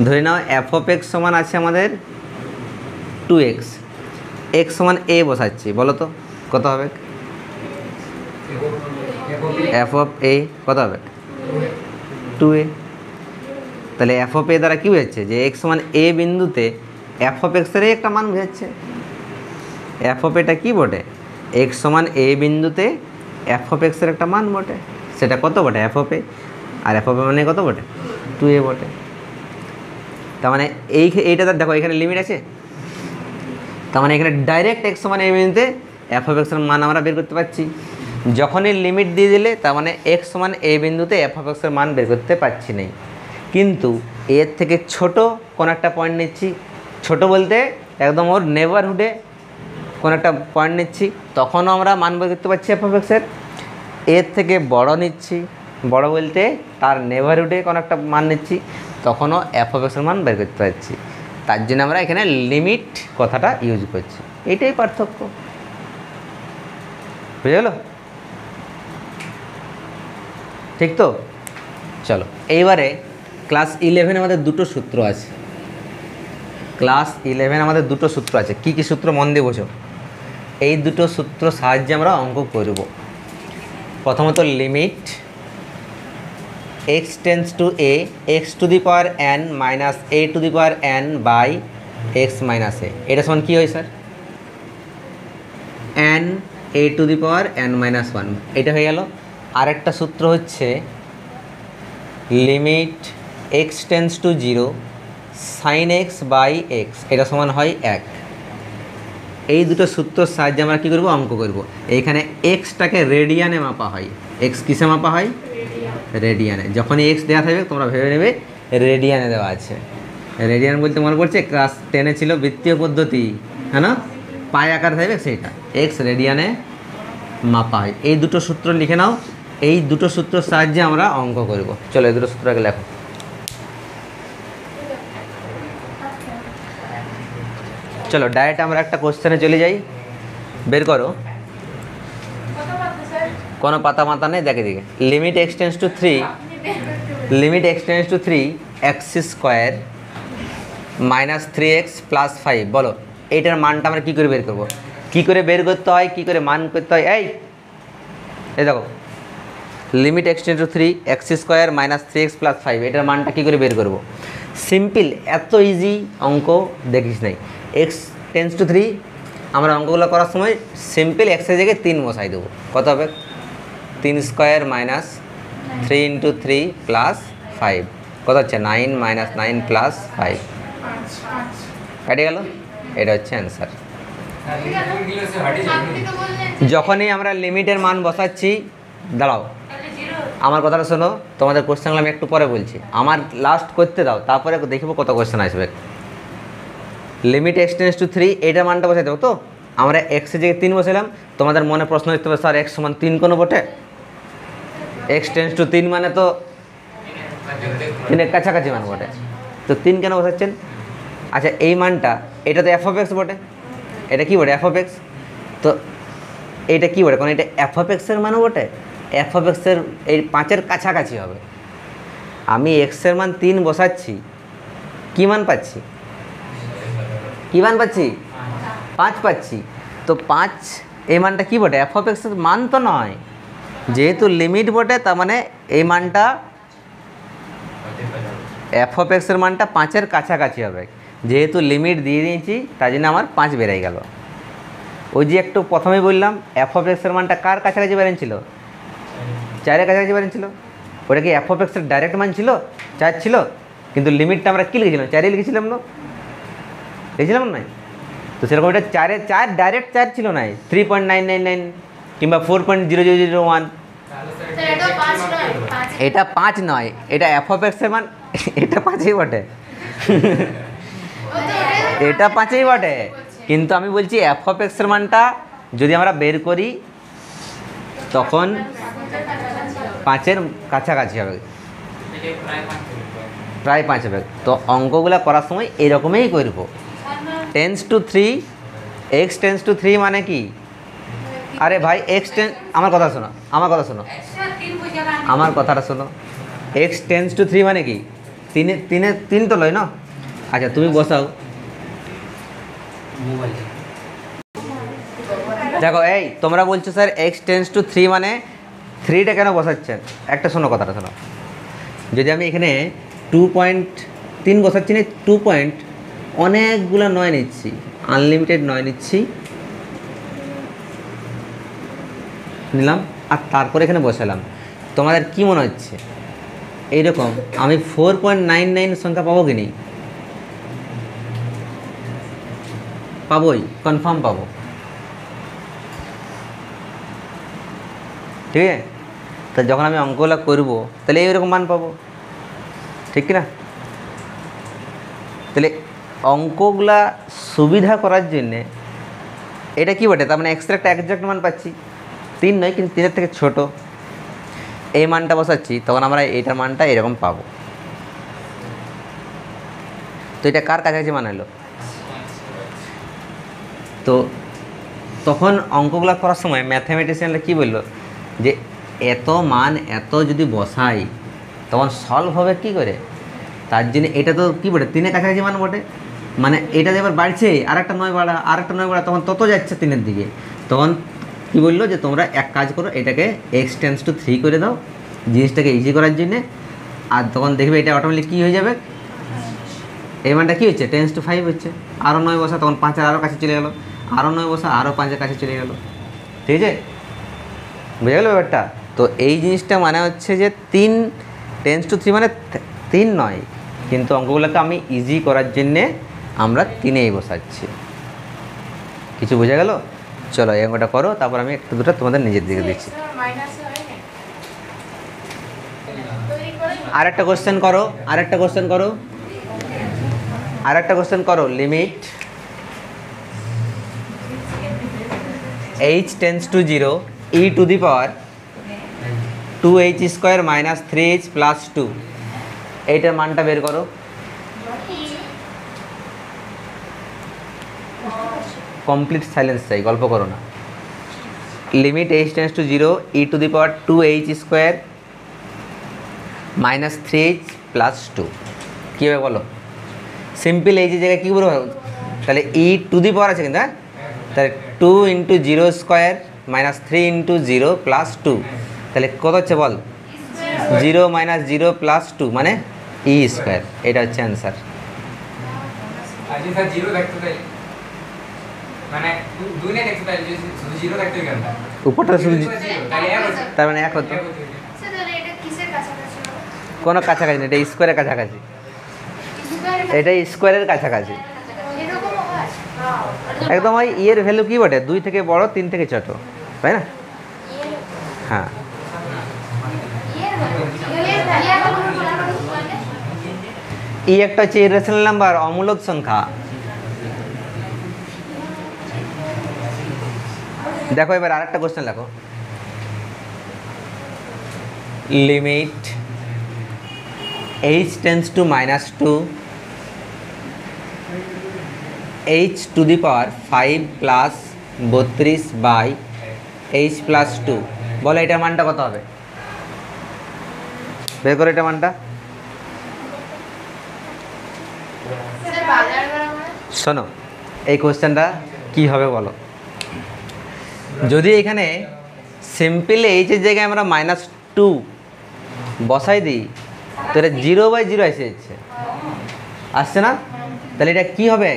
ধরে নাও এফ অফ এক্স সমান আছে আমাদের 2x, এক্স সমান এ বসাচ্ছি, বলো তো কত হবে? এফ অফ এ কত হবে? 2a। তাহলে এফ অফ এ দ্বারা কী বোঝাচ্ছে যে এক্স সমান এ বিন্দুতে এফ অফ এক্সেরই একটা মান বোঝাচ্ছে। এফ অফ এটা কী বটে? এক্স সমান এ বিন্দুতে এফ অফ এক্সের একটা মান বটে, সেটা কত বটে? F of a. আর এফ অফ এ মানে কত বটে? 2a বটে। তার মানে এইটা দেখো এখানে লিমিট আছে, তার মানে এখানে ডাইরেক্ট এক্স সমান এ বিন্দুতে এফ অফ এক্সের মান আমরা বের করতে পারছি। যখনই লিমিট দিয়ে দিলে তার মানে এক্স সমান এ বিন্দুতে এফ অফ এক্সের মান বের করতে পারছি না, কিন্তু এর থেকে ছোট কোন একটা পয়েন্ট নিচ্ছি, ছোট বলতে একদম ওর নেবারহুডে কোন একটা পয়েন্ট নিচ্ছি, তখনও আমরা মান বের করতে পারছি এফ অফ এক্সের। এর থেকে বড় নিচ্ছি, বড় বলতে তার নেবারহুডে কোনো একটা মান নিচ্ছি, তখনও এফ অফ এক্সের মান বের করতে পারছি। তার জন্য আমরা এখানে লিমিট কথাটা ইউজ করছি, এইটাই পার্থক্য। বুঝে গেল? ঠিক তো? চলো এইবারে ক্লাস 11 আমাদের দুটো সূত্র আছে। ক্লাস 11 আমাদের দুটো সূত্র আছে। কি কি সূত্র মন দিয়ে বোঝো। এই দুটো সূত্র সাহায্যে আমরা অঙ্ক করব। প্রথমত limit x tends to a x to the power n minus a to the power n by x minus a, এটা সমান কী হয় স্যার? n a⁻n−1। এটা হয়ে গেল। আরেকটা সূত্র হচ্ছে limit x tends to 0 sin x by x, এটা সমান হয় 1। এই দুটো সূত্রের সাহায্যে আমরা কী করব, অঙ্ক করব। এইখানে এক্সটাকে রেডিয়ানে মাপা হয়। এক্স কিসে মাপা হয়? রেডিয়ানে। যখনই এক্স দেওয়া থাকবে তোমরা ভেবে নেবে রেডিয়ানে দেওয়া আছে। রেডিয়ান বলতে মনে পড়ছে ক্লাস 10-এ ছিল বৃত্তীয় পদ্ধতি, হ্যাঁ না? পাই আকার থাকবে সেইটা, এক্স রেডিয়ানে মাপা হয়। এই দুটো সূত্র লিখে নাও। এই দুটো সূত্রের সাহায্যে আমরা অঙ্ক করব। চলো এই দুটো সূত্রকে লেখো। চলো ডাইরেক্ট আমরা একটা কোশ্চেনে চলে যাই। বের করো। কত পাতা স্যার? কোনো পাতা মাতা নেই, দেখে দিকে। Limit x tends two 3, limit x tends two 3 x² minus 3x plus 5। বলো এইটার মানটা আমরা কী করে বের করব? কী করে বের করতে হয়, কী করে মান করতে হয়? এই দেখো, limit x tends two 3 x² minus 3x plus 5, এটার মানটা কী করে বের করব? সিম্পল, এত ইজি অঙ্ক দেখিস নাই। x টেন্স টু 3 আমরা অঙ্কগুলো করার সময় সিম্পল এক্সের জায়গায় 3 বসাই দেবো। কত হবে? 3² মাইনাস 3 ইন্টু 3 প্লাস 5, কত হচ্ছে? 9 মাইনাস 9 প্লাস 5, কাটে গেল। এটা হচ্ছে অ্যান্সার। আপনি তো বললেন যখনই আমরা লিমিটের মান বসাচ্ছি, দাঁড়াও তাহলে 0। আমার কথাটা শোনো, তোমাদের কোশ্চেনগুলো আমি একটু পরে বলছি, আমার লাস্ট করতে দাও, তারপরে দেখবো কত কোশ্চেন আসবে। লিমিট x টেন্স টু 3 এটার মানটা বসাই দেবো। তো আমরা এক্সের জায়গায় 3 বসাইলাম। তোমাদের মনে প্রশ্ন আসতে হবে, স্যার x সমান 3 কোনো বটে? x টেন্স টু 3 মানে তো 3-এর কাছাকাছি মান বটে, তো 3 কেন বসাচ্ছেন? আচ্ছা এই মানটা, এটা তো f(x) বটে, এটা কি বটে? f(x). তো এইটা কি বটে? কারণ এটা f(x) এর মানও বটে, f(x) এর এই 5-এর কাছাকাছি হবে। আমি x এর মান 3 বসাচ্ছি, কী মান পাচ্ছি? কী মান পাচ্ছি? 5 পাচ্ছি। তো 5 এই মানটা কী বটে? f(x) এর মান তো নয়, যেহেতু লিমিট বটে, তার মানে এই মানটা f(x) এর মানটা 5-এর কাছাকাছি হবে। যেহেতু লিমিট দিয়ে দিয়েছি, তাই জন্য আমার 5 বেড়ে গেল। ওই যে একটু প্রথমেই বললাম f(x) এর মানটা কার কাছাকাছি বেড়েছিল? 4-এর কাছাকাছি বেড়েছিল। ওটা কি f(x) এর ডাইরেক্ট মান ছিল? 4 ছিল, কিন্তু লিমিটটা আমরা কী লিখেছিলাম? 4-ই লিখেছিলাম না? লিখেছিলাম না? তো সেরকম এটা 4 ডাইরেক্ট 4 ছিল না, 3.999 কিংবা 4.0001। স্যার এটা 5 নয়, 5। এটা 5 নয়, এটা f(x) এর মান, এটা 5ই বটে, এটা 5ই বটে। কিন্তু আমি বলছি f(x) এর মানটা যদি আমরা বের করি তখন 5-এর কাছাকাছি হবে, প্রায় 5 হবে। তো অঙ্কগুলো করার সময় এরকমই করব। Tends to 3 x tends two 3 মানে কি? আরে ভাই আমার কথা শোনো, আমার কথা শোনো, আমার কথাটা শোনো। x টেন্স টু 3 মানে কি? 3 তো লয় না? আচ্ছা তুমি বসাও। দেখো এই তোমরা বলছো স্যার x টেন্স টু 3 মানে 3টা কেন বসাচ্ছেন? একটা শোনো, কথাটা শোনো। যদি আমি এখানে 2.3 বসাচ্ছি না, 2 পয়েন্ট অনেকগুলো 9 নিচ্ছি, আনলিমিটেড 9 নিচ্ছি, নিলাম, আর তারপরে এখানে বসালাম। তোমাদের কি মনে হচ্ছে এইরকম আমি 4.99 সংখ্যা পাবো কি নেই? পাবোই, কনফার্ম পাবো, ঠিক আছে? তো যখন আমি অঙ্কগুলো করবো তাহলে এইরকম মান পাবো, ঠিক কি না? তাহলে অঙ্কগুলা সুবিধা করার জন্যে এটা কি বটে? তার মানে এক্সের একটা একজ্যাক্ট মান পাচ্ছি, 3 নয় কিন্তু 3-এর থেকে ছোট। এই মানটা বসাচ্ছি, তখন আমরা এইটার মানটা এরকম পাবো। তো এটা কার কাছাকাছি মান হলো? তো তখন অঙ্কগুলো করার সময় ম্যাথামেটিশিয়ানরা কী বললো যে এত মান এত যদি বসাই তখন সলভ হবে কী করে? তার জন্য এটা তো কী বটে? 3-এর কাছাকাছি মান বটে, মানে এটা এবার বাড়ছে, আর একটা 9 বাড়া, আর একটা 9 বাড়া, তখন তত যাচ্ছে 3-এর দিকে। তখন কী বললো যে তোমরা এক কাজ করো, এটাকে x টেন্স টু 3 করে দাও জিনিসটাকে ইজি করার জন্যে, আর তখন দেখবে এটা অটোমেটিক কী হয়ে যাবে, এই মানটা কী হচ্ছে? টেন্স টু 5 হচ্ছে। আরও 9 বসা, তখন 5-এর আরও কাছে চলে গেলো, আরও 9 বসা, আরও 5-এর কাছে চলে গেলো। ঠিক আছে, বুঝে গেল ব্যাপারটা? তো এই জিনিসটা মানে হচ্ছে যে 3 টেন্স টু 3 মানে 3 নয়, কিন্তু অঙ্কগুলোকে আমি ইজি করার জন্যে আমরা 3এই বসাচ্ছি। কিছু বোঝা গেল? চলো এই অঙ্কটা করো, তারপর আমি একটু দুটো তোমাদের নিজের দিকে দিচ্ছি। মাইনাস হয় না তৈরি করে আরেকটা কোশ্চেন করো, আরেকটা কোশ্চেন করো। Limit h tends to 0 e two the power 2h square minus 3h plus 2, এইটার মানটা বের করো। কমপ্লিট সাইলেন্স চাই, গল্প করো না। Limit h tends to 0 e two the power 2h square minus 3h plus 2, কী হবে বলো? সিম্পল এই যে জায়গায় কী বলবো, তাহলে ই টু দি পাওয়ার আছে কিন্তু, হ্যাঁ, তাহলে 2 into 0 square minus 3 into 0 plus 2, তাহলে কত হচ্ছে বল? 0 মাইনাস 0 প্লাস 2 মানে ই স্কোয়ার। এটা হচ্ছে অ্যান্সার। আর যদি স্যার জিরো থাকতো তাই মানে দুই না দেখতে তাই যদি শুধু জিরো থাকতো কেন? উপরটা শুধু তাহলে এক হতো। তার মানে এক হতো। স্যার তাহলে এটা কিসের কাছাকাছি হবে? কোনো কাছাকাছি না, এটা স্কোয়ারের কাছাকাছি, এটা স্কোয়ারের কাছাকাছি এরকমও হয়? একদম। ওই ইয়ের ভ্যালু কী বটে? 2 থেকে বড়, 3 থেকে ছোট, তাই না? হ্যাঁ, ই একটা হচ্ছে ইরেশনাল নাম্বার, অমূলক সংখ্যা। দেখো এবার আরেকটা কোশ্চেন লেখো। Limit h tends to -2 h to the power 5 plus 32 by h plus 2, বলো এটার মানটা কত হবে? বের করো এটা মানটা। শোনো এই কোশ্চেনটা কী হবে বলো। যদি এখানে সিম্পল এইচের জায়গায় আমরা -2 বসাই দিই, তো এটা 0/0 এসে যাচ্ছে, আসছে না? তাহলে এটা কী হবে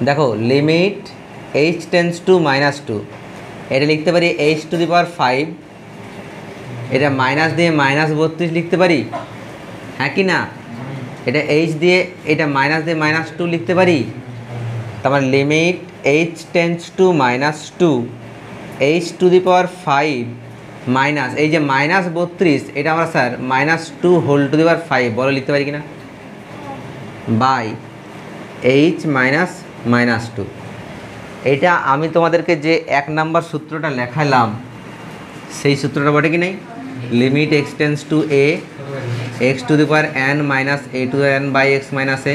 দেখো, লিমিট h টেন্স টু -2, এটা লিখতে পারি h টু দি পাওয়ার 5, এটা মাইনাস দিয়ে -32 লিখতে পারি, হ্যাঁ কি না? এটা h দিয়ে, এটা মাইনাস দিয়ে -2 লিখতে পারি। তারপর limit h tends to -2 h to the power 5 minus, এই যে -32, এটা আমরা sir -2 whole to the power 5 বলে লিখতে পারি কিনা, বাই h মাইনাস -2। এটা আমি তোমাদেরকে যে 1 নাম্বার সূত্রটা লেখালাম, সেই সূত্রটা বটে কি নেই? Limit x tends to a x to the power n minus a to the n by x minus a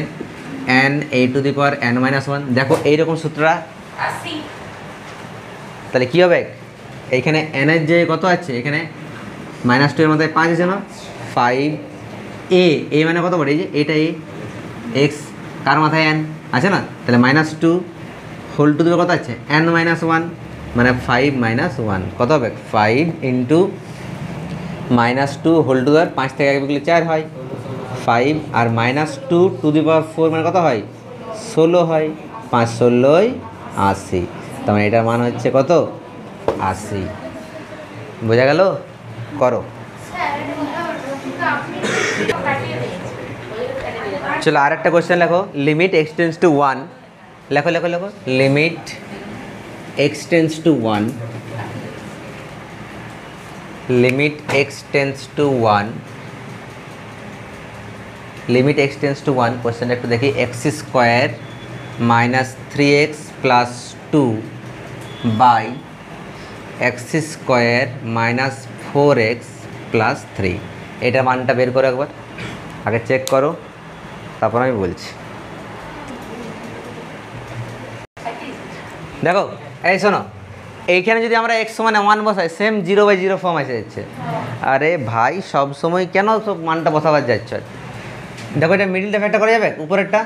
n a to the power n minus 1। দেখো এইরকম সূত্রটা, তাহলে কী হবে? এইখানে n এর যে কত আছে, এখানে -2 এর মধ্যে 5 আছে না, 5 a মানে কত বটে? এই যে এটা a, x কার মাথায় n আছে না, তাহলে -2 হোল টু দি কত আছে n মাইনাস 1 মানে 5 মাইনাস 1, কত হবে? 5 into -2 whole to the power 5 থেকে 1 বিকলে 4 হয়, 5 আর -2 টু দি পাওয়ার 4 মানে কত হয়? 16 হয়, 5 16 80, তার মানে এটার মান হচ্ছে কত? 80। বোঝা গেল? করো। চলো আরেকটা কোশ্চেন লেখো। লিমিট x টেন্স টু 1, লেখো লেখো লেখো। Limit x tends to 1, limit x tends to 1, limit x tends to 1। কোশ্চেনটা একটু দেখি। x square minus 3x plus 2 by x square minus 4x plus 3, এটা মানটা বের করো একবার, আগে চেক করো, তারপর আমি বলছি। দেখো এই শোনো, এইখানে যদি আমরা x সমান 1 বসাই, সেম 0/0 ফর্ম এসে যাচ্ছে। আরে ভাই সব সময় কেন সব মানটা বসাবার যাচ্ছ? দেখো এটা মিডিল ফ্যাক্টর করা যাবে, উপরেরটা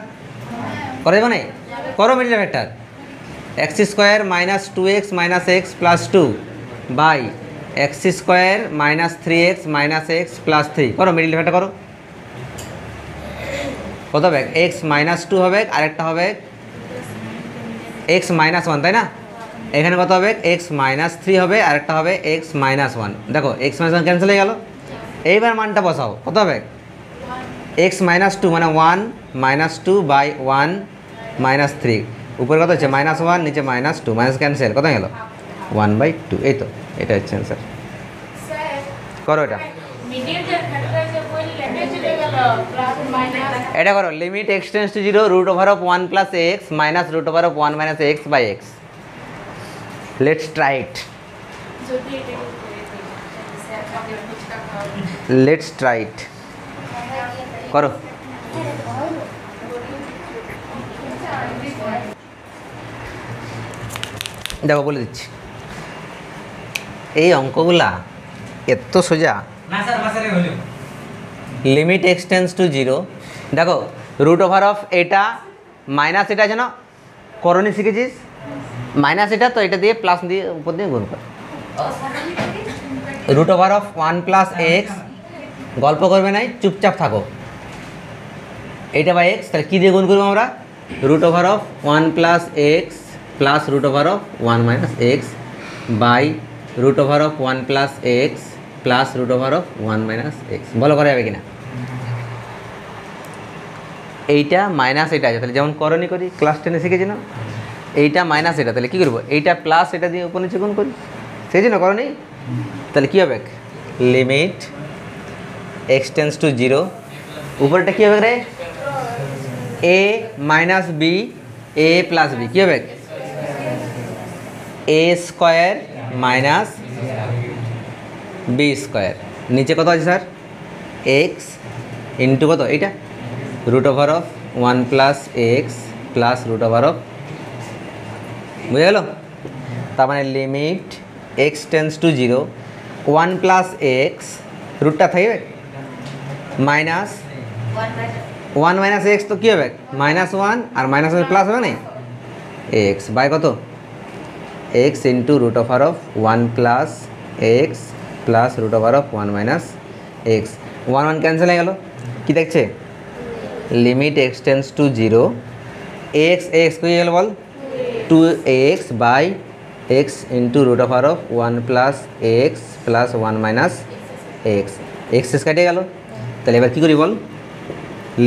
করা যাবে না? করো middle factor. x square minus 2x minus x plus 2 by x square minus 3x minus x plus 3, করো মিডিল ফ্যাক্টর করো। কত হবে? x -2 হবে, আরেকটা হবে x -1, তাই না? এখানে কত হবে এক্স মাইনাস থ্রি হবে আর একটা হবে এক্স মাইনাস ওয়ান। দেখো এক্স মাইনাস ওয়ান ক্যান্সেল হয়ে গেল। এইবার মানটা বসাও, কত হবে এক্স মাইনাস টু মানে one minus two by one minus three, উপরে কত হচ্ছে মাইনাস ওয়ান, নিচে মাইনাস টু, মাইনাস ক্যান্সেল, কত গেল 1/2। এই তো এটা হচ্ছে অ্যান্সার। স্যার করো এটা, মিডিলের ক্ষেত্রে যে বললেন এটা চলে গেল প্লাস মাইনাস এটা করো limit x tends to zero root over of one plus x minus root over of one minus x by x. Let's try it, যদি এটা করে দিই স্যার আমাদের ফুচকা খাওয়াবে। লেটস ট্রাই ইট, করো। দেখো বলে দিচ্ছি, এই অঙ্কগুলা এত সোজা। না স্যার বাসারে হলো limit x tends to zero, দেখো রুট ওভার অফ এটা মাইনাস এটা যেন করণি শিখেছিস, মাইনাস এটা তো এটা দিয়ে প্লাস দিয়ে উপর দিয়ে গুণ কর। Root over of one plus x, গল্প করবে নাই, চুপচাপ থাকো। এইটা বাই এক্স, তাহলে কী দিয়ে গুণ করবো আমরা, root over of one plus x plus root over of one minus x by root over of one plus x plus root over of one minus x. বলো করা যাবে কিনা? এইটা মাইনাস এটা আছে, তাহলে যেমন করণী করি ক্লাস 10-এ শিখেছি না, এইটা মাইনাস এটা, তাহলে কী করবো, এইটা প্লাস এটা দিয়ে উপর নিচে গুণ করি, সেই জন্য করণী। তাহলে কী হবে, limit x tends to zero, উপরটা কী হবে রে, a minus b a plus b, কী হবে a square minus b square, নিচে কত আছে স্যার এক্স ইন্টু কত এইটা root over of one plus x plus root over of, বুঝে গেল? তার মানে limit x tends to zero one plus x, রুটটা থাকবে মাইনাস ওয়ান মাইনাস এক্স, তো কী হবে মাইনাস ওয়ান আর মাইনাস প্লাস হবে না এক্স বাই কত x into root over of one plus x plus root over of one minus x. One one cancel হয়ে গেল, কী দেখছে limit x tends to zero x x কী গেল বল, two x by x into root over of one plus x plus one minus x, x x কেটে গেল। তাহলে এবার কী করি বল,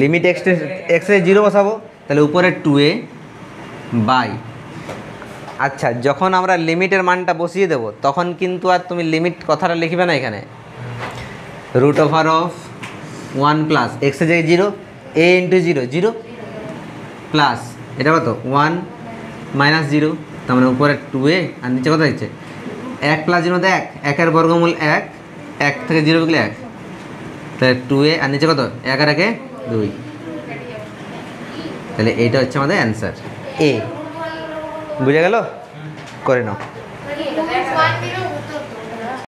লিমিট এক্স এক্সে জিরো বসাবো, তাহলে উপরে টু এ বাই, আচ্ছা যখন আমরা লিমিটের মানটা বসিয়ে দেবো তখন কিন্তু আর তুমি লিমিট কথাটা লিখবে না, এখানে root over of one plus এক্সের জায়গায় zero, a into zero zero plus এটা কত ওয়ান মাইনাস জিরো, তার মানে উপরে টু এ আর নিচে কত দিচ্ছে এক প্লাস জিরো মধ্যে এক, একের বর্গমূল এক, এক থেকে জিরো বিকলে এক, তাহলে টু এ আর নিচে কত এক আর একে দুই, তাহলে এইটা হচ্ছে আমাদের অ্যান্সার এ। বুঝে গেল? করে নাও।